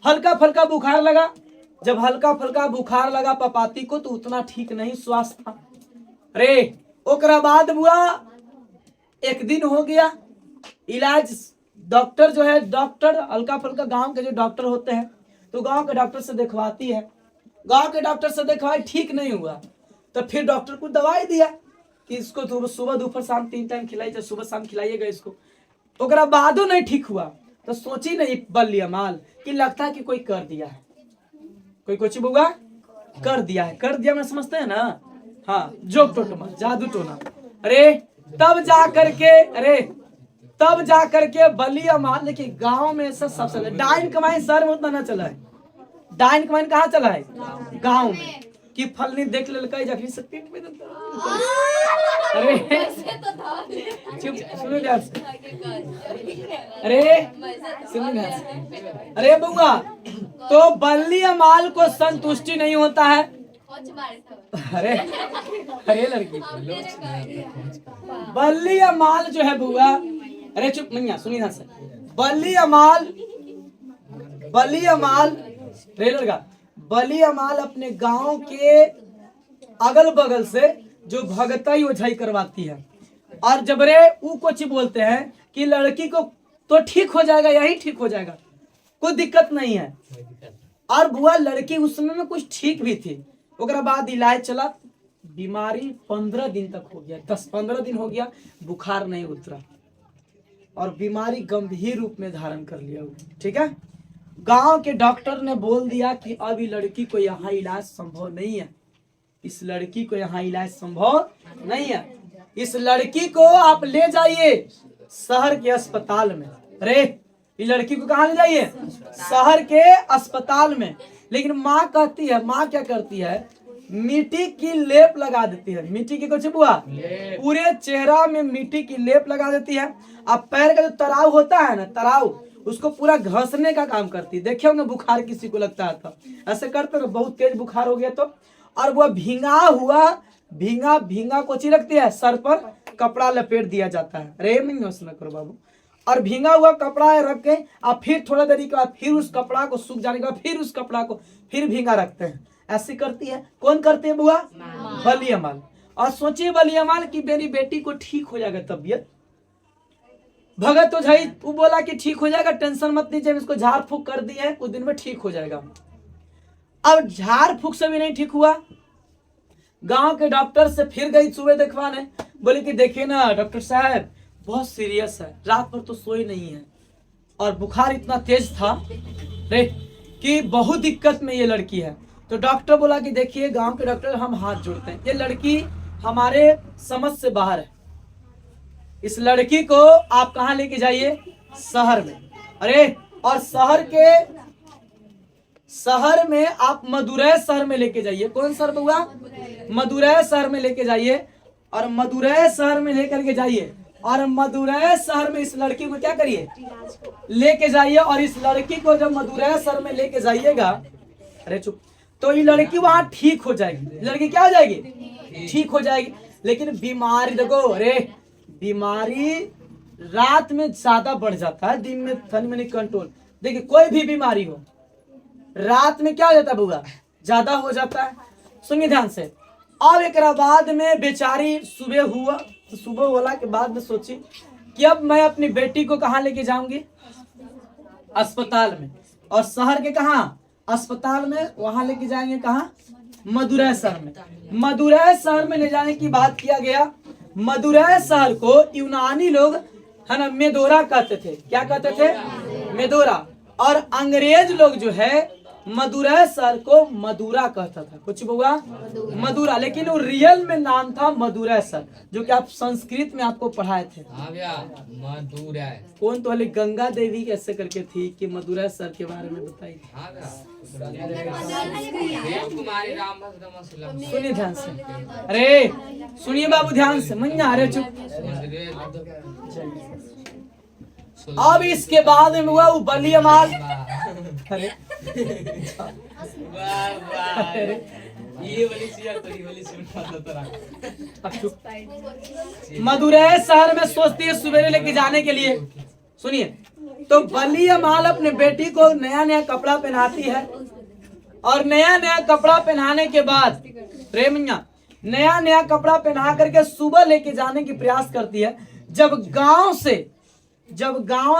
A: हल्का फल्का बुखार लगा। जब हल्का फल्का बुखार लगा पपाती को तो उतना ठीक नहीं स्वास्थ्य था। अरे ओकरा बाद बुआ एक दिन हो गया, इलाज डॉक्टर जो है, डॉक्टर हल्का फल्का गांव के जो डॉक्टर होते हैं तो गांव के डॉक्टर से दिखवाती है, गांव के डॉक्टर से दिखवाई, ठीक नहीं हुआ तो फिर डॉक्टर को दवाई दिया कि इसको तो सुबह दोपहर शाम 3 टाइम खिलाइए, सुबह शाम खिलाइएगा इसको। ओकरा बादो नहीं ठीक हुआ तो सोची नहीं बल्लिया माल कि लगता है कि कोई कर दिया है, कोई कुछ बुआ कर दिया है, कर दिया मैं समझते हैं ना, हाँ जोक टोटमा जादू टोना। अरे तब जा करके बलिया माल, देखिए गांव में ऐसा सबसे डाइन कमाई शहर में उतना ना चला है, डाइन कमाई कहाँ चला है गांव में, कि फलनी देख ललका जाके से पेट में दर्द। अरे चुप सुनो ध्यान से, अरे सुनो ध्यान से, अरे बुआ तो बल्लिया माल को संतुष्टि नहीं होता है। अरे अरे लड़की बल्लिया माल जो है बुआ, अरे चुप मैया सुनी ना से, बल्लिया माल रे लड़का, बलिया माल अपने गांव के अगल बगल से जो भगताई ओझाई करवाती है, और जबरे ऊ कुछ बोलते हैं कि लड़की को तो ठीक हो जाएगा, यही ठीक हो जाएगा, कोई दिक्कत नहीं है। और बुआ लड़की उस समय में कुछ ठीक भी थी, ओकरा बाद इलाज चला, बीमारी 15 दिन तक हो गया, 10-15 दिन हो गया, बुखार नहीं उतरा और बीमारी गंभीर रूप में धारण कर लिया, ठीक है। गांव के डॉक्टर ने बोल दिया कि अब ये लड़की को यहाँ इलाज संभव नहीं है, इस लड़की को यहाँ इलाज संभव नहीं है, इस लड़की को आप ले जाइए शहर के अस्पताल में। अरे ये लड़की को कहाँ ले जाइए, शहर के अस्पताल में। लेकिन माँ कहती है, माँ क्या करती है, मिट्टी की लेप लगा देती है, मिट्टी की कुछ बुआ पूरे चेहरा में मिट्टी की लेप लगा देती है। अब पैर का जो तराव होता है ना, तराव उसको पूरा घसने का काम करती है। देखे होंगे बुखार किसी को लगता है तो ऐसे करते ना, बहुत तेज बुखार हो गया तो, और वो भींगा कोची रखती है, सर पर कपड़ा लपेट दिया जाता है। अरे नहीं करो बाबू, और भींगा हुआ कपड़ा रख के अब फिर थोड़ा देरी के बाद फिर उस कपड़ा को सूख जाने के बाद फिर उस कपड़ा को फिर भींगा रखते हैं। ऐसी करती है, कौन करती है बुआ, बलिया माल। और सोचिए बलिया माल की मेरी बेटी को ठीक हो जाएगा तबियत, भगत तो झाई वो बोला कि ठीक हो जाएगा, टेंशन मत लीजिए, इसको झाड़ फूक कर दिए हैं, कुछ दिन में ठीक हो जाएगा। अब झाड़ फूक से भी नहीं ठीक हुआ, गांव के डॉक्टर से फिर गई सुबह दिखवाने, बोले कि देखिए ना डॉक्टर साहब बहुत सीरियस है, रात भर तो सोई नहीं है और बुखार इतना तेज था रे कि बहुत दिक्कत में ये लड़की है। तो डॉक्टर बोला कि देखिए गांव के डॉक्टर हम हाथ जोड़ते हैं, ये लड़की हमारे समझ से बाहर है, इस लड़की को आप कहाँ लेके जाइए, शहर में। अरे और शहर में आप मदुरै शहर में लेके जाइए। कौन शहर बुआ, मदुरै शहर में लेके जाइए, और मदुरै शहर में लेकर के जाइए, और मदुरै शहर में इस लड़की को क्या करिए, लेके जाइए। और इस लड़की को जब मदुरै शहर में लेके जाइएगा, अरे चुप, तो ये लड़की वहां ठीक हो जाएगी, लड़की क्या हो जाएगी, ठीक हो जाएगी। लेकिन बीमारी देखो, अरे बीमारी रात में ज्यादा बढ़ जाता है, दिन में थन में नहीं कंट्रोल। देखिए कोई भी बीमारी हो रात में क्या हो जाता है बुआ, ज्यादा हो जाता है। सुनिए ध्यान से। अब एक बाद में बेचारी सुबह हुआ, तो सुबह होला के बाद में सोची कि अब मैं अपनी बेटी को कहाँ लेके जाऊंगी, अस्पताल में। और शहर के कहाँ, अस्पताल में, वहां लेके जाएंगे कहाँ, मदुरै शहर में। मदुरै शहर में ले जाने की बात किया गया। मदुरै शहर को यूनानी लोग है ना मेदोरा कहते थे, क्या कहते थे, मेदोरा। और अंग्रेज लोग जो है मदुरै शहर को मदुरा कहता था। कुछ बुआ मदुरा, लेकिन वो रियल में नाम था मदुरै शहर, जो कि आप संस्कृत में आपको पढ़ाए थे।
C: मदुरै
A: कौन तो वाली गंगा देवी कैसे करके थी कि मदुरै शहर के बारे में बताई। सुनिए ध्यान से, अरे सुनिए बाबू ध्यान से, मैया अरे चुप। अब इसके बाद में हुआ वो बलिया माल। अरे अब चुप। मदुरै शहर में सोचती है सवेरे लेके जाने के लिए। सुनिए, तो बलिया माल अपने बेटी को नया नया कपड़ा पहनाती है, और नया नया कपड़ा पहनाने के बाद प्रेमिया नया नया कपड़ा पहना करके सुबह लेके जाने की प्रयास करती है। जब गांव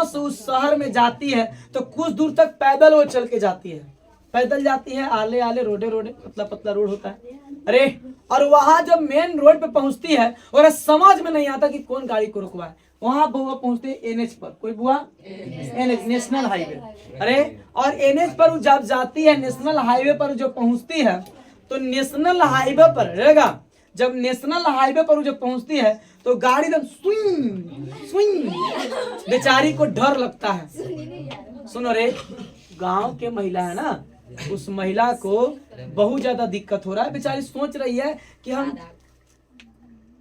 A: से उस शहर में जाती है तो कुछ दूर तक पैदल वो चल के जाती है, पैदल जाती है, आले आले रोडे पतला पतला रोड होता है। अरे और वहां जब मेन रोड पे पहुंचती है और समझ में नहीं आता कि कौन गाड़ी को रुकवा है, वहां बुआ पहुंचती है एनएच पर। कोई बुआ एनएच नेशनल हाईवे। अरे और एनएच पर जब जाती है, नेशनल हाईवे पर जो पहुंचती है, तो नेशनल हाईवे पर रहेगा, जब नेशनल हाईवे पर जब पहुंचती है तो गाड़ी एकदम स्विंग, बेचारी को डर लगता है। सुनो रे, गांव के महिला है ना, उस महिला को बहुत ज्यादा दिक्कत हो रहा है। बेचारी सोच रही है कि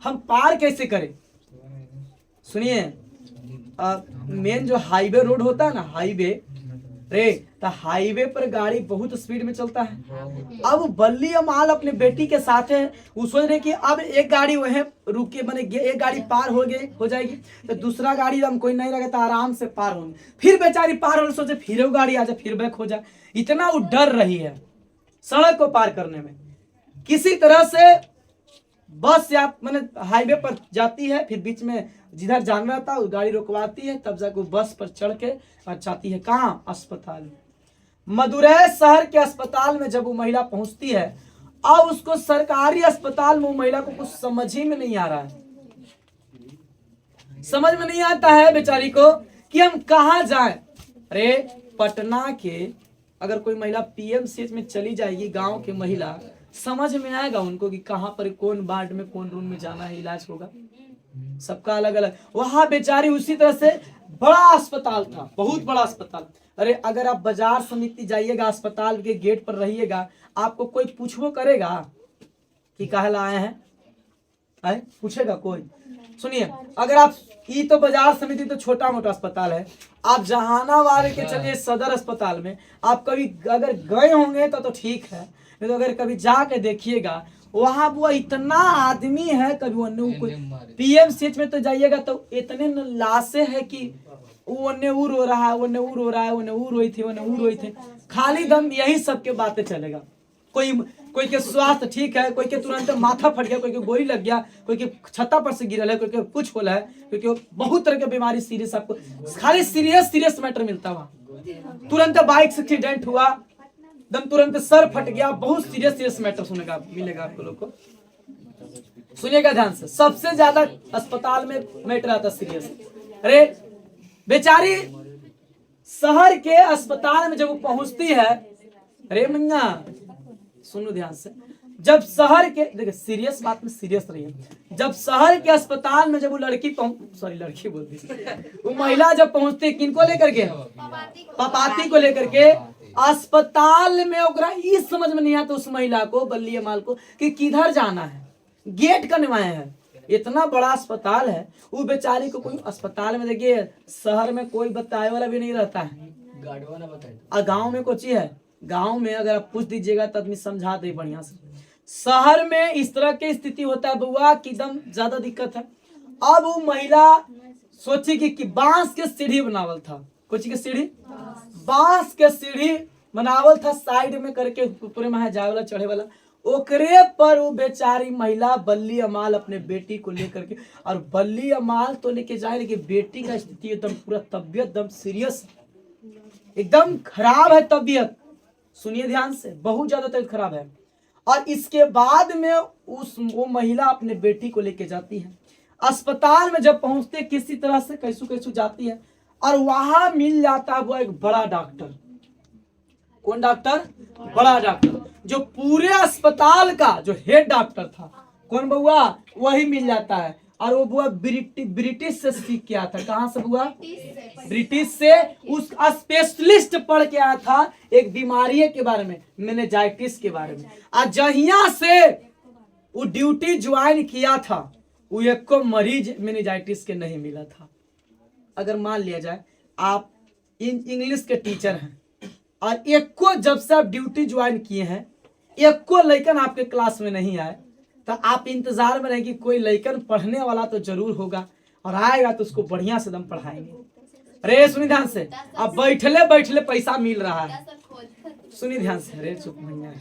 A: हम पार कैसे करें। सुनिए, मेन जो हाईवे रोड होता है ना, हाईवे रे, तो हाईवे पर गाड़ी बहुत स्पीड में चलता है। अब बल्ली माल अपने बेटी के साथ है, वो सोच रहे कि अब एक गाड़ी वह रुके बने, एक गाड़ी पार हो जाएगी, तो दूसरा गाड़ी हम कोई नहीं रहेगा तो आराम से पार होंगे। फिर बेचारी पार होने सोचे, फिर वो गाड़ी आ जाए, फिर बैक हो जाए। इतना वो डर रही है सड़क को पार करने में। किसी तरह से बस या मैंने हाईवे पर जाती है, फिर बीच में जिधर जाना रहता है गाड़ी रुकवाती है, तब जाकर बस पर चढ़ के और जाती है कहाँ, अस्पताल में। मदुरै शहर के अस्पताल में जब वो महिला पहुंचती है, अब उसको सरकारी अस्पताल में वो महिला को कुछ समझ ही में नहीं आ रहा है। समझ में नहीं आता है बेचारी को कि हम कहाँ जाएं। अरे पटना के अगर कोई महिला पीएमसीएच में चली जाएगी, गांव की महिला, समझ में आएगा उनको कि कहाँ पर कौन वार्ड में कौन रूम में जाना है, इलाज होगा, सबका अलग अलग। वहां बेचारी उसी तरह से, बड़ा अस्पताल था, बहुत बड़ा अस्पताल। अरे अगर आप बाजार समिति जाइएगा, अस्पताल के गेट पर रहिएगा, आपको कोई पूछो करेगा कि काहे लाए हैं, पूछेगा कोई। सुनिए, अगर आप ये तो बाजार समिति तो छोटा मोटा अस्पताल है, आप जहानाबाद के चलिए सदर अस्पताल में आप कभी अगर गए होंगे तो ठीक है, नहीं तो अगर कभी जाके देखिएगा, वहां वो इतना आदमी है, कभी वो पीएमसीएच में तो जाइएगा तो इतने लाशें हैं कि वो ऊ रो रहा है, वो रो रहा है, वो रोई थी, खाली दम यही सबके बातें चलेगा। कोई के स्वास्थ्य ठीक है, कोई के तुरंत माथा फट गया, कोई के गोली लग गया, कोई के छत्ता पर से गिरल है, कोई के कुछ होला है, कोई के बहुत तरह के बीमारी सीरियस, आपको खाली सीरियस मैटर मिलता वहाँ। तुरंत बाइक से एक्सीडेंट हुआ, दम तुरंत सर फट गया, बहुत सीरियस मैटर मिलेगा आपको लोग को। सुनिएगा ध्यान से, सबसे ज्यादा अस्पताल में मैटर आता सीरियस। अरे बेचारी शहर के अस्पताल में जब वो पहुंचती है, अरे मैया सुनो ध्यान से, जब शहर के, देखिए सीरियस बात में सीरियस रहिए, जब शहर के अस्पताल में जब वो लड़की बोलती, वो महिला जब पहुंचती, किनको लेकर के, पपाती को लेकर के अस्पताल में, ओकरा ये समझ में नहीं आता उस महिला को, बल्ली माल को, कि किधर जाना है, गेट कनवाए हैं। इतना बड़ा अस्पताल है, वो बेचारी को कोई अस्पताल में, देखिए शहर में कोई बताए वाला भी नहीं रहता है, और गाँव में कुछ है, गांव में अगर आप पूछ दीजिएगा तो आदमी समझा दे बढ़िया से। शहर में इस तरह की स्थिति होता है बुआ कि एकदम ज्यादा दिक्कत है। अब वो महिला सोची कि बांस के सीढ़ी बनावल था, कुछ के सीढ़ी, बांस के सीढ़ी बनावल था, साइड में करके पूरे में जाए वाला, चढ़े वाला, ओकरे पर वो बेचारी महिला बल्ली अमाल अपने बेटी को लेकर के, और बल्ली अमाल तो लेके जाए, लेकिन बेटी का स्थिति एकदम पूरा तबियत एकदम सीरियस, एकदम खराब है तबियत। सुनिए ध्यान से, बहुत ज्यादा तबियत खराब है। और इसके बाद में वो महिला अपने बेटी को लेके जाती है अस्पताल में। जब पहुंचते किसी तरह से कैसू जाती है, और वहां मिल जाता है वो एक बड़ा डॉक्टर। कौन डॉक्टर? बड़ा डॉक्टर। जो पूरे अस्पताल का जो हेड डॉक्टर था, कौन बउआ? वही मिल जाता है। और वो बुआ ब्रिटिश से सीख के आया था। कहाँ से बुआ? ब्रिटिश से। उस स्पेशलिस्ट पढ़ के आया था एक बीमारी के बारे में, मेनिंजाइटिस के बारे में। और जहिया से वो ड्यूटी ज्वाइन किया था, वो एक को मरीज मेनिंजाइटिस के नहीं मिला था। अगर मान लिया जाए आप इंग्लिश के टीचर हैं और एक को जब से आप ड्यूटी ज्वाइन किए हैं, एक को लड़कन आपके क्लास में नहीं आए, तो आप इंतजार में रहें कि कोई लड़कन पढ़ने वाला तो जरूर होगा, और आएगा तो उसको बढ़िया से दम पढ़ाएंगे। अरे सुनी ध्यान से, अब बैठले बैठले पैसा मिल रहा है। सुनी ध्यान से, अरे चुप भैया।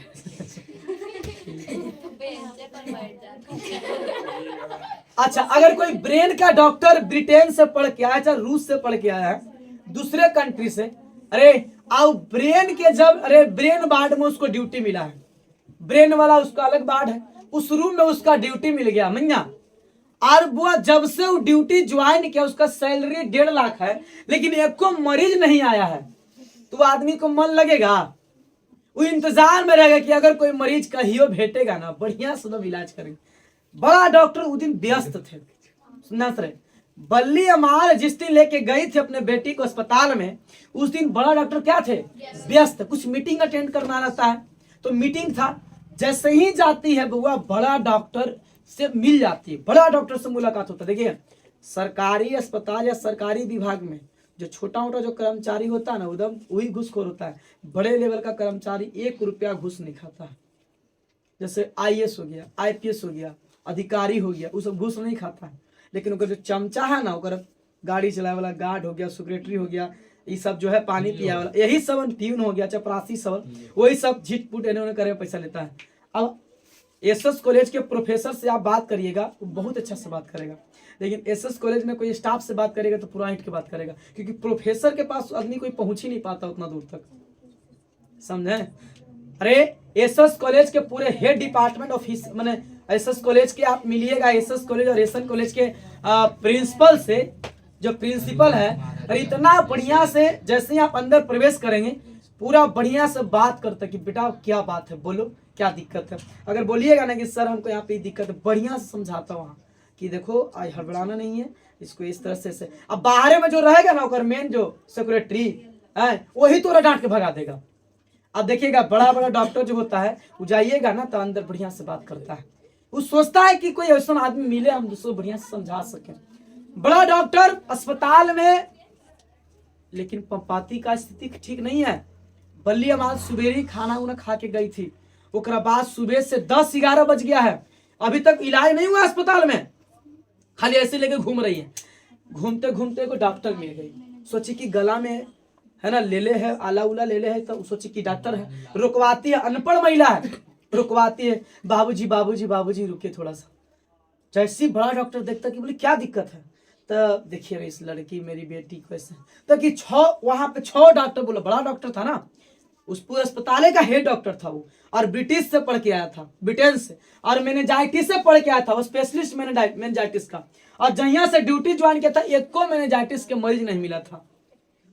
A: अच्छा, अगर कोई ब्रेन का डॉक्टर ब्रिटेन से पढ़ के आया, चाहे रूस से पढ़ के आया है, दूसरे कंट्री से, अरे अब ब्रेन के जब ब्रेन वार्ड में उसको ड्यूटी मिला है, ब्रेन वाला उसका अलग वार्ड है, उस रूम में उसका ड्यूटी मिल गया मैया। और वो जब से वो ड्यूटी ज्वाइन किया, उसका सैलरी 1.5 लाख है, लेकिन एक को मरीज नहीं आया है, तो आदमी को मन लगेगा? वो इंतजार में रहेगा कि अगर कोई मरीज कहियो भेटेगा ना, बढ़िया से इलाज करेंगे। बड़ा डॉक्टर उस दिन व्यस्त थे। सुनना सर, बल्ली अमार जिस दिन लेके गई थी अपने बेटी को अस्पताल में, उस दिन बड़ा डॉक्टर क्या थे? व्यस्त। कुछ मीटिंग अटेंड करना रहता है, तो मीटिंग था। जैसे ही जाती है बुआ, बड़ा डॉक्टर से मिल जाती है, बड़ा डॉक्टर से मुलाकात होता है। देखिए, सरकारी अस्पताल या सरकारी विभाग में जो छोटा मोटा जो कर्मचारी होता है ना, उधर वही घूसखोर होता है। बड़े लेवल का कर्मचारी 1 रुपया घूस नहीं खाता है। जैसे IAS हो गया, IPS हो गया, अधिकारी हो गया, वो सब घूस नहीं खाता है। लेकिन उनका जो चमचा है ना, उनका गाड़ी चलाए वाला गार्ड हो गया, सेक्रेटरी हो गया, ये सब जो है पानी पिया वाला, यही सब प्यून हो गया, चपरासी सब, वही सब झिटपुट इन्होंने करे पैसा लेता है। अब SS कॉलेज के प्रोफेसर से आप बात करिएगा, वो बहुत अच्छा से बात करेगा, लेकिन SS कॉलेज में कोई स्टाफ से बात करेगा तो पूरा हिट के बात करेगा, क्योंकि प्रोफेसर के पास आदमी कोई पहुंच ही नहीं पाता उतना दूर तक, समझे? अरे SS कॉलेज के पूरे हेड डिपार्टमेंट ऑफिस, मैंने SS कॉलेज के आप मिलिएगा, SS कॉलेज और SN कॉलेज के प्रिंसिपल से, जो प्रिंसिपल है, और इतना बढ़िया से जैसे ही आप अंदर प्रवेश करेंगे, पूरा बढ़िया से बात करते कि बेटा क्या बात है, बोलो क्या दिक्कत है। अगर बोलिएगा ना कि सर हमको यहाँ पे दिक्कत है, बढ़िया से समझाता वहाँ कि देखो आज हड़बड़ाना नहीं है, इसको इस तरह से। अब बाहर में जो रहेगा ना, और मेन जो सेक्रेटरी है, वही तोरा डांट के भगा देगा। अब देखिएगा, बड़ा बड़ा डॉक्टर जो होता है, वो जाइएगा ना तो अंदर बढ़िया से बात करता है, वो सोचता है कि कोई ऐसा आदमी मिले हम दूसरों बढ़िया से समझा सके। बड़ा डॉक्टर अस्पताल में, लेकिन पंपाती का स्थिति ठीक नहीं है। बल्ली अमाल सुबेरी खाना उन्हें खा के गई थी, उसके बाद सुबह से 10-11 बज गया है, अभी तक इलाज नहीं हुआ अस्पताल में, खाली ऐसे लेके घूम रही है। घूमते घूमते को डॉक्टर मिल गई, सोची कि गला में है ना ले है, आला उला ले है, तो सोची कि डॉक्टर है, रुकवाती है, अनपढ़ महिला है, रुकवाती है, बाबूजी बाबूजी बाबूजी रुके थोड़ा सा। जैसी बड़ा डॉक्टर देखता कि बोले क्या दिक्कत है, तो देखिए इस लड़की मेरी बेटी को ऐसे, तो कि 6 वहां पे 6 डॉक्टर, बोला बड़ा डॉक्टर था ना, उस पूरे अस्पताल का हेड डॉक्टर था वो, और ब्रिटिश से पढ़ के आया था, ब्रिटेन से, और मेनिंजाइटिस से पढ़ के आया था, वो स्पेशलिस्ट मेनिंजाइटिस का। और जहिया से ड्यूटी ज्वाइन किया था, एक को मेनिंजाइटिस के मरीज नहीं मिला था।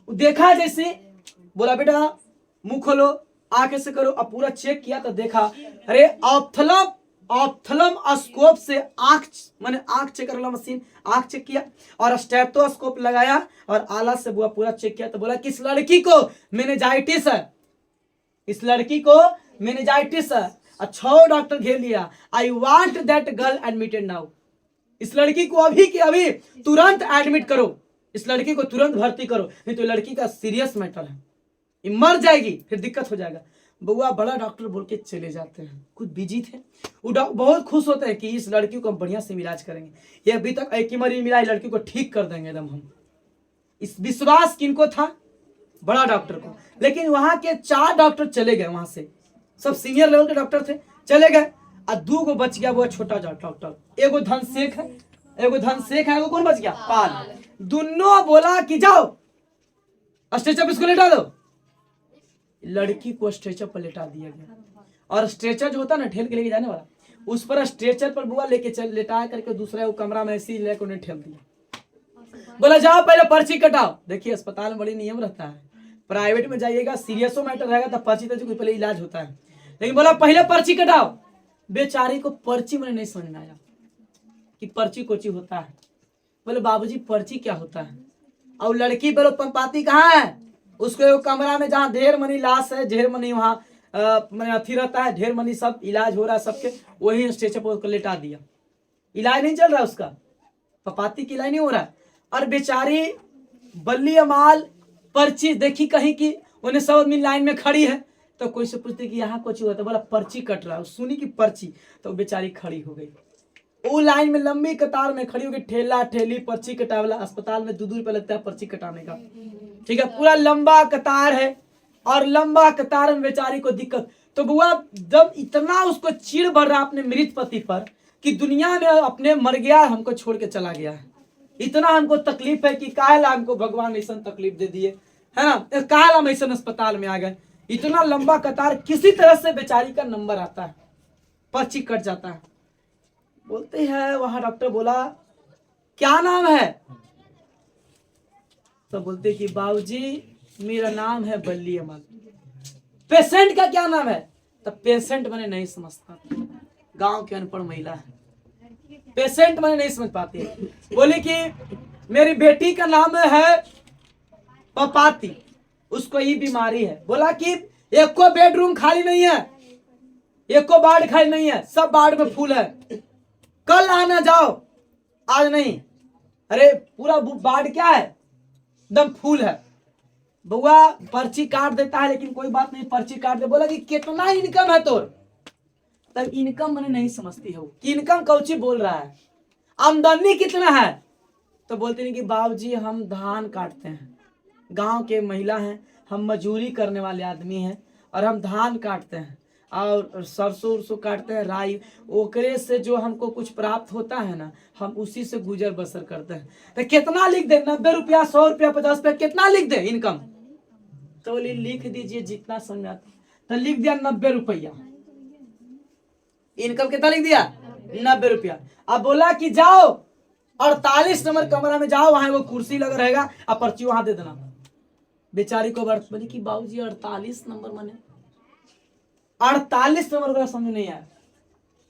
A: देखा जैसे, बोला बेटा मुंह खोलो, आंख से करो, अब पूरा चेक किया तो देखा, अरे ऑप्थलम स्कोप से आंख, मैंने आंख चेक कर मशीन, आंख चेक किया, और स्टेथोस्कोप लगाया, और आला से बुआ पूरा चेक किया, तो बोला कि इस लड़की को मेनिंजाइटिस है, इस लड़की को मेनिंजाइटिस है। 6 डॉक्टर घेर लिया, I want that girl admitted now, इस लड़की को अभी के अभी तुरंत एडमिट करो, इस लड़की को तुरंत भर्ती करो, नहीं तो लड़की का सीरियस मैटर है, ये मर जाएगी, फिर दिक्कत हो जाएगा। बउआ बड़ा डॉक्टर बोल के चले जाते हैं, कुछ बिजी थे, वो बहुत खुश होते हैं कि इस लड़की को हम बढ़िया से इलाज करेंगे, ये अभी तक एक ही मरीज मिला, लड़की को ठीक कर देंगे एकदम हम। इस विश्वास किनको था? बड़ा डॉक्टर को। लेकिन वहां के 4 डॉक्टर चले गए, वहां से सब सीनियर लेवल के डॉक्टर थे, चले गए, और 2 को बच गया, वो छोटा डॉक्टर, एगो धनसेख है, एगो कौन बच गया? पाल। दोनों बोला कि जाओ स्ट्रेचर पर इसको लेटा दो, लड़की को स्ट्रेचर पर लेटा दिया गया, और स्ट्रेचर जो होता है ना ठेल के लेके जाने वाला, उस पर स्ट्रेचर पर बुआ लेके लेटा करके दूसरा वो कमरा में ऐसे ही लेकर उन्हें ठेल दिया, बोला जाओ पहले पर्ची कटाओ। देखिए अस्पताल में बड़ी नियम रहता है, प्राइवेट में जाइएगा, सीरियसो मैटर रहेगा तो पर्ची तो कोई पहले इलाज होता है। लेकिन बोला पहले पर्ची कटाओ। बेचारी को पर्ची मैंने नहीं समझ में आया कि पर्ची कोची होता है। बोले बाबूजी पर्ची क्या होता है? और लड़की बोलो पंपाती कहाँ है? उसको एक कमरा में जहाँ ढेर मनी लाश है, ढेर मनी वहाँ मैंने अथी रहता है, ढेर मनी सब इलाज हो रहा है सबके, वही स्टेशन पर लेटा दिया। इलाज नहीं चल रहा उसका, पपाती की इलाज नहीं हो रहा। और बेचारी बल्ली अमाल पर्ची देखी कहीं की, उन्हें सब आदमी लाइन में खड़ी है तो कोई से पूछते कि यहाँ कुछ हुआ, तो बोला पर्ची कट रहा है। सुनी कि पर्ची, तो बेचारी खड़ी हो गई। वो लाइन में लंबी कतार में खड़ी हो गई, ठेला ठेली पर्ची कटावला। अस्पताल में 2 रुपये लगता है पर्ची कटाने का, ठीक है। पूरा लंबा कतार है और लंबा कतार में बेचारी को दिक्कत। तो बुआ जब इतना उसको चिढ़ बढ़ रहा अपने मृत पति पर कि दुनिया में अपने मर गया, हमको छोड़ के चला गया है, इतना हमको तकलीफ है कि काहे हमको भगवान ऐसा तकलीफ दे दिए, है ना, काहे हम ऐसा अस्पताल में आ गए। इतना लंबा कतार, किसी तरह से बेचारी का नंबर आता है, पर्ची कट जाता है। बोलते हैं वहां डॉक्टर बोला क्या नाम है? तो बोलते कि बाबूजी मेरा नाम है बल्ली अमल। पेशेंट का क्या नाम है? तो पेशेंट मैंने नहीं समझता, गांव के अनपढ़ महिला है, पेशेंट मैंने नहीं समझ पाती है। बोली कि मेरी बेटी का नाम है पपाती, उसको ये बीमारी है। बोला कि एक को बेडरूम खाली नहीं है, एक को वार्ड खाली नहीं है, सब वार्ड में फूल है, कल आना जाओ, आज नहीं। अरे पूरा वार्ड क्या है, एकदम फूल है। बुआ पर्ची काट देता है, लेकिन कोई बात नहीं, पर्ची काट दे। बोला कि कितना इनकम है तोर? तब इनकम मैंने नहीं समझती हो कि इनकम कौची बोल रहा है, आमदनी कितना है? तो बोलते नहीं कि बाबूजी हम धान काटते हैं, गांव के महिला हैं, हम मजूरी करने वाले आदमी हैं और हम धान काटते हैं और सरसों उरसों काटते हैं, राई, ओकरे से जो हमको कुछ प्राप्त होता है ना, हम उसी से गुजर बसर करते हैं। तो कितना लिख दे? 90 रुपया, 100 रुपया, 50 रुपया, कितना लिख दे इनकम? तो बोली लिख दीजिए जितना समझ आता। तो लिख दिया 90 रुपया। इनकम कितना लिख दिया? 90 रुपया। अब बोला कि जाओ 48 नंबर कमरा में जाओ, वहां वो कुर्सी लगा रहेगा, अब पर्ची वहां दे देना। बेचारी को बोली कि बाबूजी 48 नंबर माने 48 नंबर का समझ नहीं आया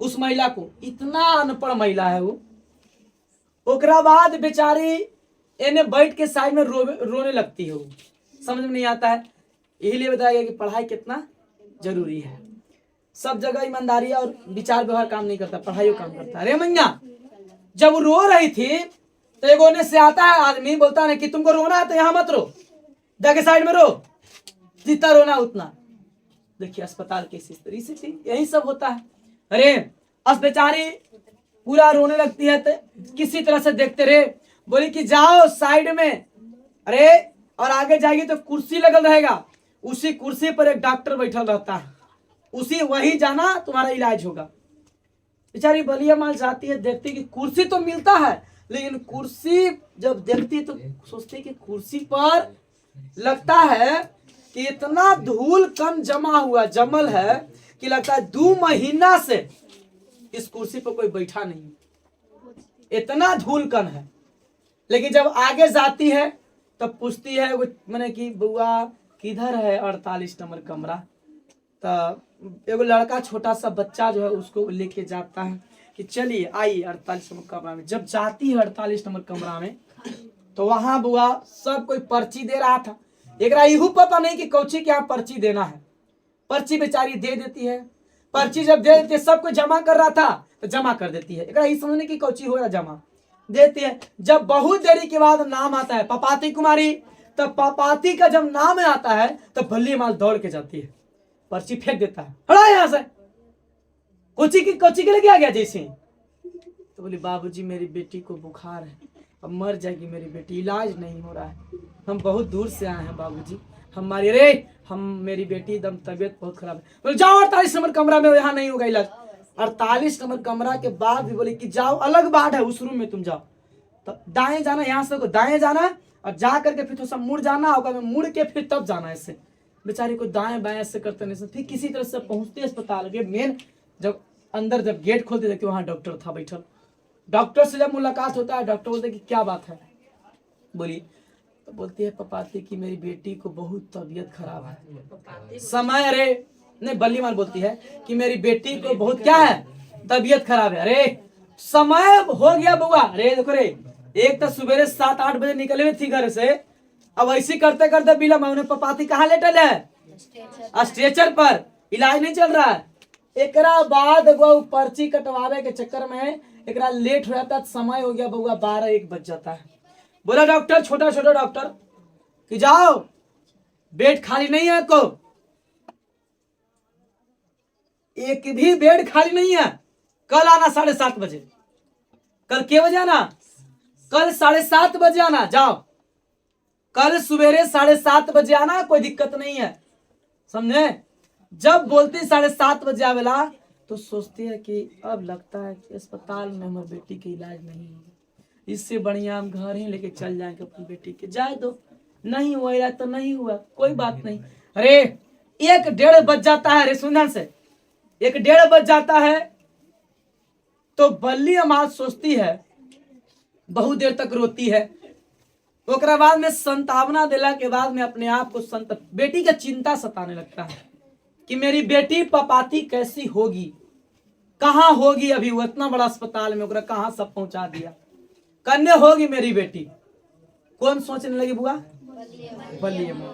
A: उस महिला को, इतना अनपढ़ महिला है वो। ओकरा बाद बेचारी इन्हें बैठ के साइड में रोने लगती है, वो समझ में नहीं आता है। यही लिए बताया गया कि पढ़ाई कितना जरूरी है। सब जगह ईमानदारी और विचार व्यवहार काम नहीं करता, पढ़ाई काम करता है। अरे मैया जब रो रही थी तो एक होने से आता है आदमी, बोलता है कि तुमको रोना है तो यहाँ मत रो, जाके साइड में रो, जितना रोना उतना। देखिए अस्पताल की स्थिति यही सब होता है। अरे अस बेचारी पूरा रोने लगती है तो किसी तरह से देखते रहे। बोली कि जाओ साइड में, अरे और आगे जाएगी तो कुर्सी लगल रहेगा, उसी कुर्सी पर एक डॉक्टर बैठल रहता है, उसी वही जाना तुम्हारा इलाज होगा। बेचारी बलिया माल जाती है, देखती कि कुर्सी तो मिलता है, लेकिन कुर्सी जब देखती तो सोचती कि कुर्सी पर लगता है कि इतना धूल कण जमा हुआ जमल है कि लगता है 2 महीना से इस कुर्सी पर कोई बैठा नहीं, इतना धूल कण है। लेकिन जब आगे जाती है तब पूछती है वो मैंने कि बुआ किधर है 48 नंबर कमरा? तो एगो लड़का छोटा सा बच्चा जो है उसको लेके जाता है कि चलिए आइए 48 नंबर कमरा में। जब जाती है 48 नंबर कमरा में तो वहां बुआ सब कोई पर्ची दे रहा था। एक इहू पता नहीं कि कौची के यहाँ पर्ची देना है, पर्ची बेचारी दे देती है। पर्ची जब दे देती है, सबको जमा कर रहा था तो जमा कर देती है, एक समझने की कौची हो रहा, जमा देती है। जब बहुत देरी के बाद नाम आता है पपाती कुमारी, तब पपाती का जब नाम आता है तो भल्ली माल दौड़ के जाती है, पर्ची फेंक देता है, हटा यहाँ से, कोची के लेके आ गया जैसे। तो बोली बाबूजी मेरी बेटी को बुखार है, अब मर जाएगी मेरी बेटी, इलाज नहीं हो रहा है, हम बहुत दूर से आए हैं बाबूजी, हमारी मेरी बेटी एकदम तबीयत बहुत खराब है। बोले जाओ 48 नंबर कमरा में, यहाँ नहीं होगा इलाज। 48 नंबर कमरा के बाद भी बोले कि जाओ अलग वार्ड है उस रूम में तुम जाओ। तो दाएं जाना, यहाँ से दाएं जाना और जा करके फिर थोड़ा मुड़ जाना होगा, मुड़ के फिर तब जाना है। इससे बेचारी को दाएं बाएं से करते नहीं, फिर किसी तरह से पहुंचते अस्पताल के मेन। जब अंदर जब गेट खोलते देखते वहां डॉक्टर था बैठल। डॉक्टर से जब मुलाकात होता है, डॉक्टर बोलते कि क्या बात है? बोली तो बोलती है पपाती कि मेरी बेटी को बहुत तबीयत खराब है। समय अरे नहीं, बल्ली माल बोलती है कि मेरी बेटी को बहुत क्या है, तबीयत खराब है। अरे समय हो गया बुआ, अरे देखो रे, एक तो सवेरे 7-8 बजे निकले हुई थी घर से, अब ऐसी करते करते बिलम उन्हें पपाती कहाँ लेटल है, स्ट्रेचर पर, इलाज नहीं चल रहा है। एकरा बाद वो पर्ची कटवावे के चक्कर में एकरा लेट हो जाता, समय हो गया बउआ 12-1 बज जाता है। बोला डॉक्टर, छोटा छोटा डॉक्टर कि जाओ बेड खाली नहीं है, को एक भी बेड खाली नहीं है, कल आना 7:30 बजे। कल के बजे आना, कल 7:30 बजे आना, जाओ कल सवेरे 7:30 बजे आना, कोई दिक्कत नहीं है, समझे। जब बोलती 7:30 बजे आवेला तो सोचती है कि अब लगता है कि अस्पताल में हमारी बेटी के इलाज नहीं होगा, इससे बढ़िया हम घर ही लेके चल जाएंगे अपनी बेटी के, जाए दो, नहीं हुआ इलाज तो नहीं हुआ, कोई बात नहीं। अरे 1-1:30 बज जाता है, रे सुंदर से 1-1:30 बज जाता है तो बल्ली अमाल सोचती है, बहुत देर तक रोती है। ओकरा बाद में संतावना देला के बाद में अपने आप को बेटी का चिंता सताने लगता है कि मेरी बेटी पपाती कैसी होगी, कहाँ होगी, अभी वो इतना बड़ा अस्पताल में ओकरा कहाँ सब पहुंचा दिया, कन्या होगी मेरी बेटी। कौन सोचने लगी बुआ, बल्ली अम्मा।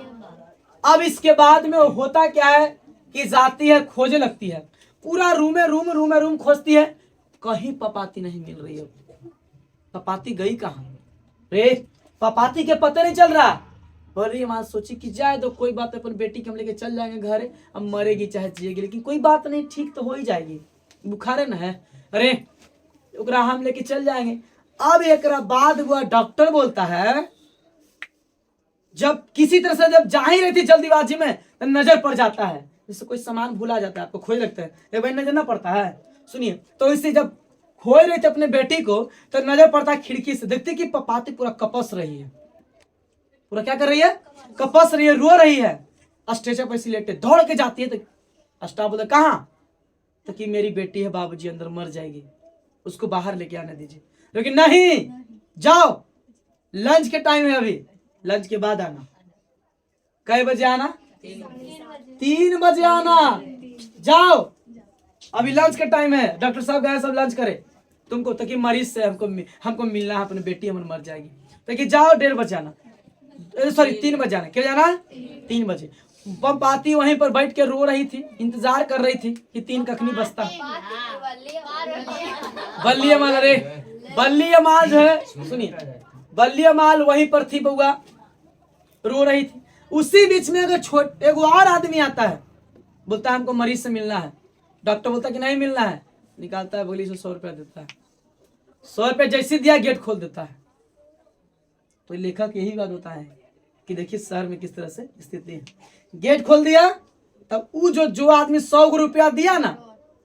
A: अब इसके बाद में होता क्या है कि जाती है, खोजने लगती है, पूरा रूम खोजती है, कहीं पपाती नहीं मिल रही है। पपाती गई कहाँ, रे पपाती के पता नहीं चल रहा। बल्ली अम्मा सोची कि जाए तो कोई बात, अपन बेटी के हम लेके चल जाएंगे घर, अब मरेगी चाहे जिएगी, लेकिन कोई बात नहीं, ठीक तो हो ही जाएगी, बुखार न है, अरे ओकरा हम लेके चल जाएंगे। अब एक बाद वह डॉक्टर बोलता है, जब किसी तरह से जब जा ही रही थी जल्दीबाजी में तो नजर पड़ जाता है, जैसे कोई सामान भूला जाता है, आपको खोज लगता है, ये भाई नजर ना पड़ता है, सुनिए। तो इससे जब खोज रही थी अपने बेटी को तो नजर पड़ता है खिड़की से, देखती कि पपाती पूरा कपस रही है, पूरा क्या कर रही है, कपस रही है, रो रही है। स्ट्रेचर पर से लेटे दौड़ के जाती है तो स्टाफ बोलता कहाँ, तो कि मेरी बेटी है बाबूजी अंदर मर जाएगी, उसको बाहर लेके आने दीजिए। लेकिन नहीं, जाओ लंच के टाइम है, अभी लंच के बाद आना। कै बजे आना, 3 बजे आना, जाओ अभी लंच का टाइम है, डॉक्टर साहब गए सब लंच करे, तुमको ताकि मरीज से हमको मिलना है, अपनी बेटी हमारी मर जाएगी, ताकि जाओ 1:30 बजे आना, सॉरी 3 बजे आना। क्या जाना, 3 बजे। पपाती वहीं पर बैठ के रो रही थी, इंतजार कर रही थी कि 3 कखनी बजता। बल्ली अमाल, अरे बल्ली अमाल जो है, सुनिए, बल्ली अमाल वहीं पर थी बउआ, रो रही थी। उसी बीच में अगर एक और आदमी आता है, बोलता है हमको मरीज से मिलना है। डॉक्टर बोलता है कि नहीं मिलना है, निकालता है बोली से 100 रुपया देता है, 100 रुपया जैसे दिया गेट खोल देता है। तो लेखक यही बात होता है कि देखिए शहर में किस तरह से स्थिति है, गेट खोल दिया तब वो जो आदमी 100 रुपया दिया ना,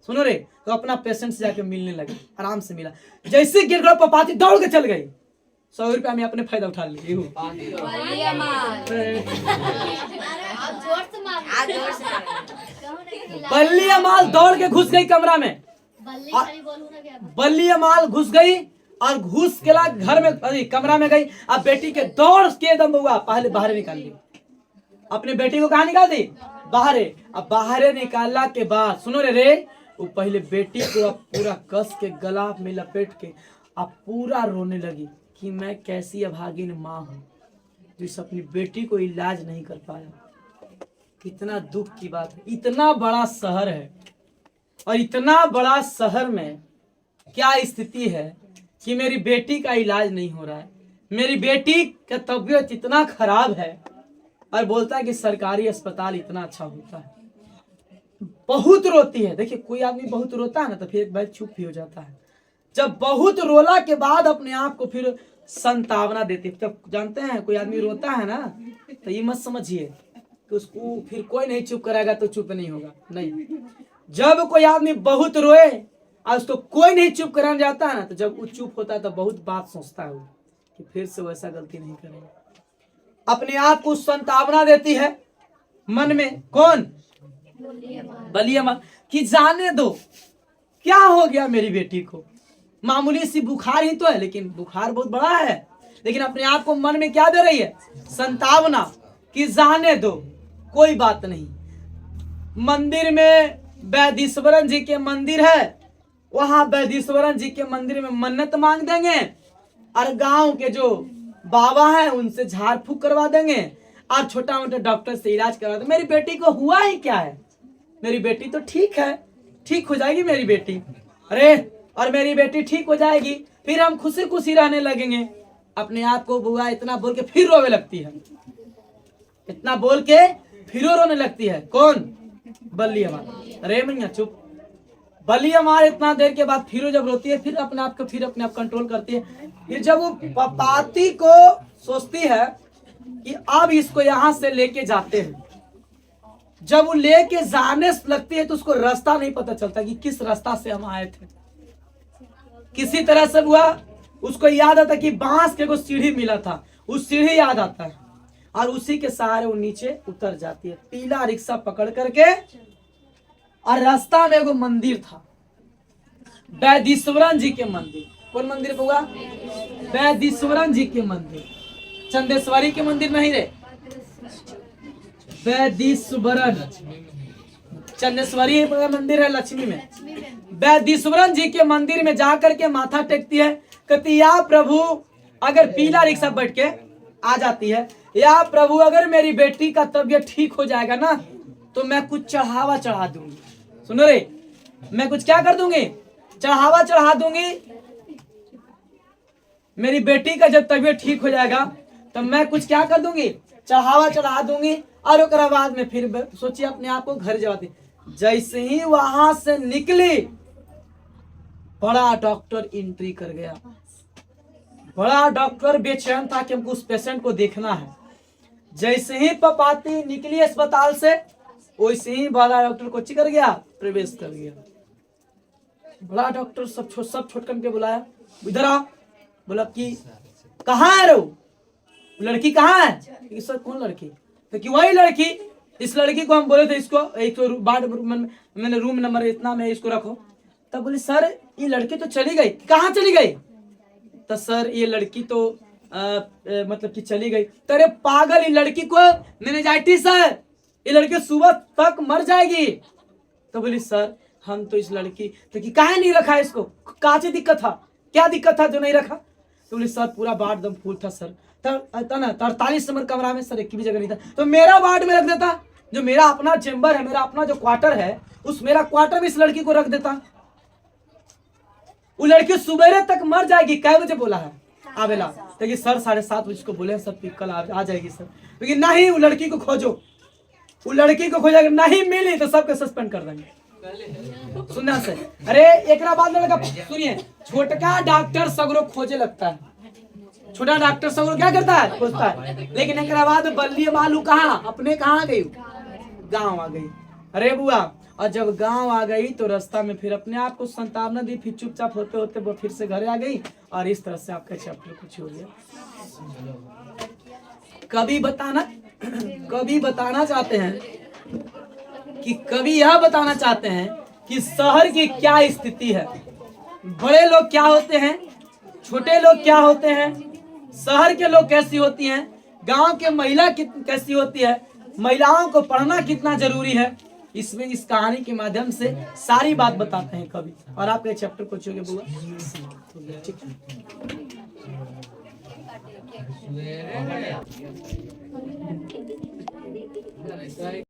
A: सुनो रे, तो अपना पेशेंट से जाके मिलने लगे, आराम से मिला। जैसे गेट खोला पपाती दौड़ के चल गई, 100 रुपया में अपने फायदा उठा लिए। बल्ली अमाल दौड़ के घुस गई कमरा में, बल्ली अमाल घुस गई और घुस के ला घर में कमरा में गई। अब बेटी के दौड़ के एकदम हुआ, पहले बाहर निकाल ली, अपने बेटी को कहाँ निकाल दी, बाहर। अब बाहर निकालने के बाद सुनो रे, वो पहले बेटी को अब पूरा कस के गला में लपेट के अब पूरा रोने लगी कि मैं कैसी अभागिन माँ हूँ जिस अपनी बेटी को इलाज नहीं कर पाया। कितना दुख की बात है, इतना बड़ा शहर है और इतना बड़ा शहर में क्या स्थिति है कि मेरी बेटी का इलाज नहीं हो रहा है, मेरी बेटी का तबीयत इतना खराब है, और बोलता है कि सरकारी अस्पताल इतना अच्छा होता है। बहुत रोती है। देखिए कोई आदमी बहुत रोता है ना तो फिर एक बार चुप भी हो जाता है, जब बहुत रोला के बाद अपने आप को फिर संतावना देती है। तब जानते हैं कोई आदमी रोता है ना तो ये मत समझिए कि उसको फिर कोई नहीं चुप कराएगा तो चुप नहीं होगा, नहीं। जब कोई आदमी बहुत रोए और उसको कोई नहीं चुप कराने जाता है ना, तो जब वो चुप होता है तो बहुत बात सोचता है वो कि फिर से वैसा गलती नहीं करेगा। अपने आप को संतावना देती है मन में। कौन, बल्ली अम्मा, कि जाने दो क्या हो गया मेरी बेटी को, मामूली सी बुखार ही तो है, लेकिन बुखार बहुत बड़ा है, लेकिन अपने आप को मन में क्या दे रही है? संतावना कि जाने दो, कोई बात नहीं। मंदिर में वैदीश्वरन जी के मंदिर है, वहां वैदीश्वरन जी के मंदिर में मन्नत मांग देंगे और गांव के जो बाबा हैं उनसे झाड़ फूक करवा देंगे और छोटा मोटा डॉक्टर से इलाज करवा देंगे। मेरी बेटी को हुआ ही क्या है? मेरी बेटी तो ठीक है, ठीक हो जाएगी मेरी बेटी। अरे और मेरी बेटी ठीक हो जाएगी, फिर हम खुशी खुशी रहने लगेंगे। अपने आप को बुआ इतना बोल के फिर रोने लगती है, इतना बोल के फिर रोने लगती है। कौन? बल्ली हमार। अरे मैया चुप। बल्ली हमार इतना देर के बाद फिर जब रोती है, फिर अपने आप को फिर अपने आप कंट्रोल करती है। फिर जब वो पपाती को सोचती है कि अब इसको यहाँ से लेके जाते हैं, जब वो लेके जाने लगती है तो उसको रास्ता नहीं पता चलता कि किस रास्ता से हम आए थे। किसी तरह से हुआ, उसको याद आता कि बांस के को सीढ़ी मिला था, उस सीढ़ी याद आता है और उसी के सहारे वो नीचे उतर जाती है, पीला रिक्शा पकड़ करके। और रास्ता में एगो मंदिर था, वैदीश्वरन जी के मंदिर। कौन मंदिर होगा? वैदीश्वरन जी के मंदिर। चंदेश्वरी के मंदिर नहीं रे, वैदीश्वरन। चंदेश्वरी मंदिर है लक्ष्मी में। वैदीश्वरन जी के मंदिर में जाकर के माथा टेकती है, कहती या प्रभु, अगर पीला रिक्शा बैठ के आ जाती है, या प्रभु अगर मेरी बेटी का तबीयत ठीक हो जाएगा ना तो मैं कुछ चढ़ावा चढ़ा दूंगी। सुनो रे, मैं कुछ क्या कर दूंगी? चढ़ावा चढ़ा दूंगी। मेरी बेटी का जब तबीयत ठीक हो जाएगा तो मैं कुछ क्या कर दूंगी? चढ़ावा चढ़ा दूंगी। और उसके बाद में फिर सोचिए अपने आप को घर जाती। जैसे ही वहां से निकली, बड़ा डॉक्टर एंट्री कर गया। बड़ा डॉक्टर बेचैन था कि हमको उस पेशेंट को देखना है। जैसे ही पपाती निकली अस्पताल से, वैसे ही बड़ा डॉक्टर को कर गया, प्रवेश कर गया। बड़ा डॉक्टर सब छोटकन के बुलाया, इधर आओ। बोला कि कहाँ है रो? लड़की कहाँ है? सर कौन लड़की? तो कि वही लड़की, इस लड़की को हम बोले थे इसको एक तो मैंने रूम नंबर इतना में इसको रखो। तब बोले सर ये लड़की तो चली गई। कहाँ चली गई? तो सर ये लड़की तो मतलब कि चली गई। तेरे पागल, ये लड़की को मेनिंजाइटिस है, ये लड़की सुबह तक मर जाएगी। तो बोली सर हम तो इस लड़की तो कि काहे नहीं रखा इसको? काचे दिक्कत था? क्या दिक्कत था जो नहीं रखा? तो बोली सर पूरा वार्ड दम फुल था सर। ना 43 नंबर कमरा में सर एक भी जगह नहीं था, तो मेरा वार्ड में रख देता। जो मेरा अपना चेंबर है, मेरा अपना जो क्वार्टर है, उस मेरा क्वार्टर में इस लड़की को रख देता। वो लड़की सुबह तक मर जाएगी। कै बजे बोला है आवेला? देखिए सर 7:30 बजे को बोले सर कल आ जाएगी सर। लेकिन नहीं, वो लड़की को खोजो, वो लड़की को खोजा, नहीं मिली तो सबके सस्पेंड कर देंगे। सुनना से। अरे एक बाद लड़का सुनिए, छोटका डॉक्टर सगरो खोजे लगता है। छोटा डॉक्टर सगरो क्या करता है? खोजता है। लेकिन एक बाद बल्ली मालू कहाँ? अपने कहाँ गई? गाँव आ गई। अरे बुआ, और जब गांव आ गई तो रास्ता में फिर अपने आप को संतावना दी, फिर चुपचाप होते होते वो फिर से घर आ गई। और इस तरह से आपका चैप्टर कुछ हो गया। कभी बताना चाहते हैं कि कभी यह बताना चाहते हैं कि शहर की क्या स्थिति है, बड़े लोग क्या होते हैं, छोटे लोग क्या होते हैं, शहर के लोग कैसी होती हैं, गांव के महिला कैसी होती है, महिलाओं को पढ़ना कितना जरूरी है। इसमें इस कहानी के माध्यम से सारी बात बताते हैं कवि। और आप ये चैप्टर को चुके बुआ, ठीक है।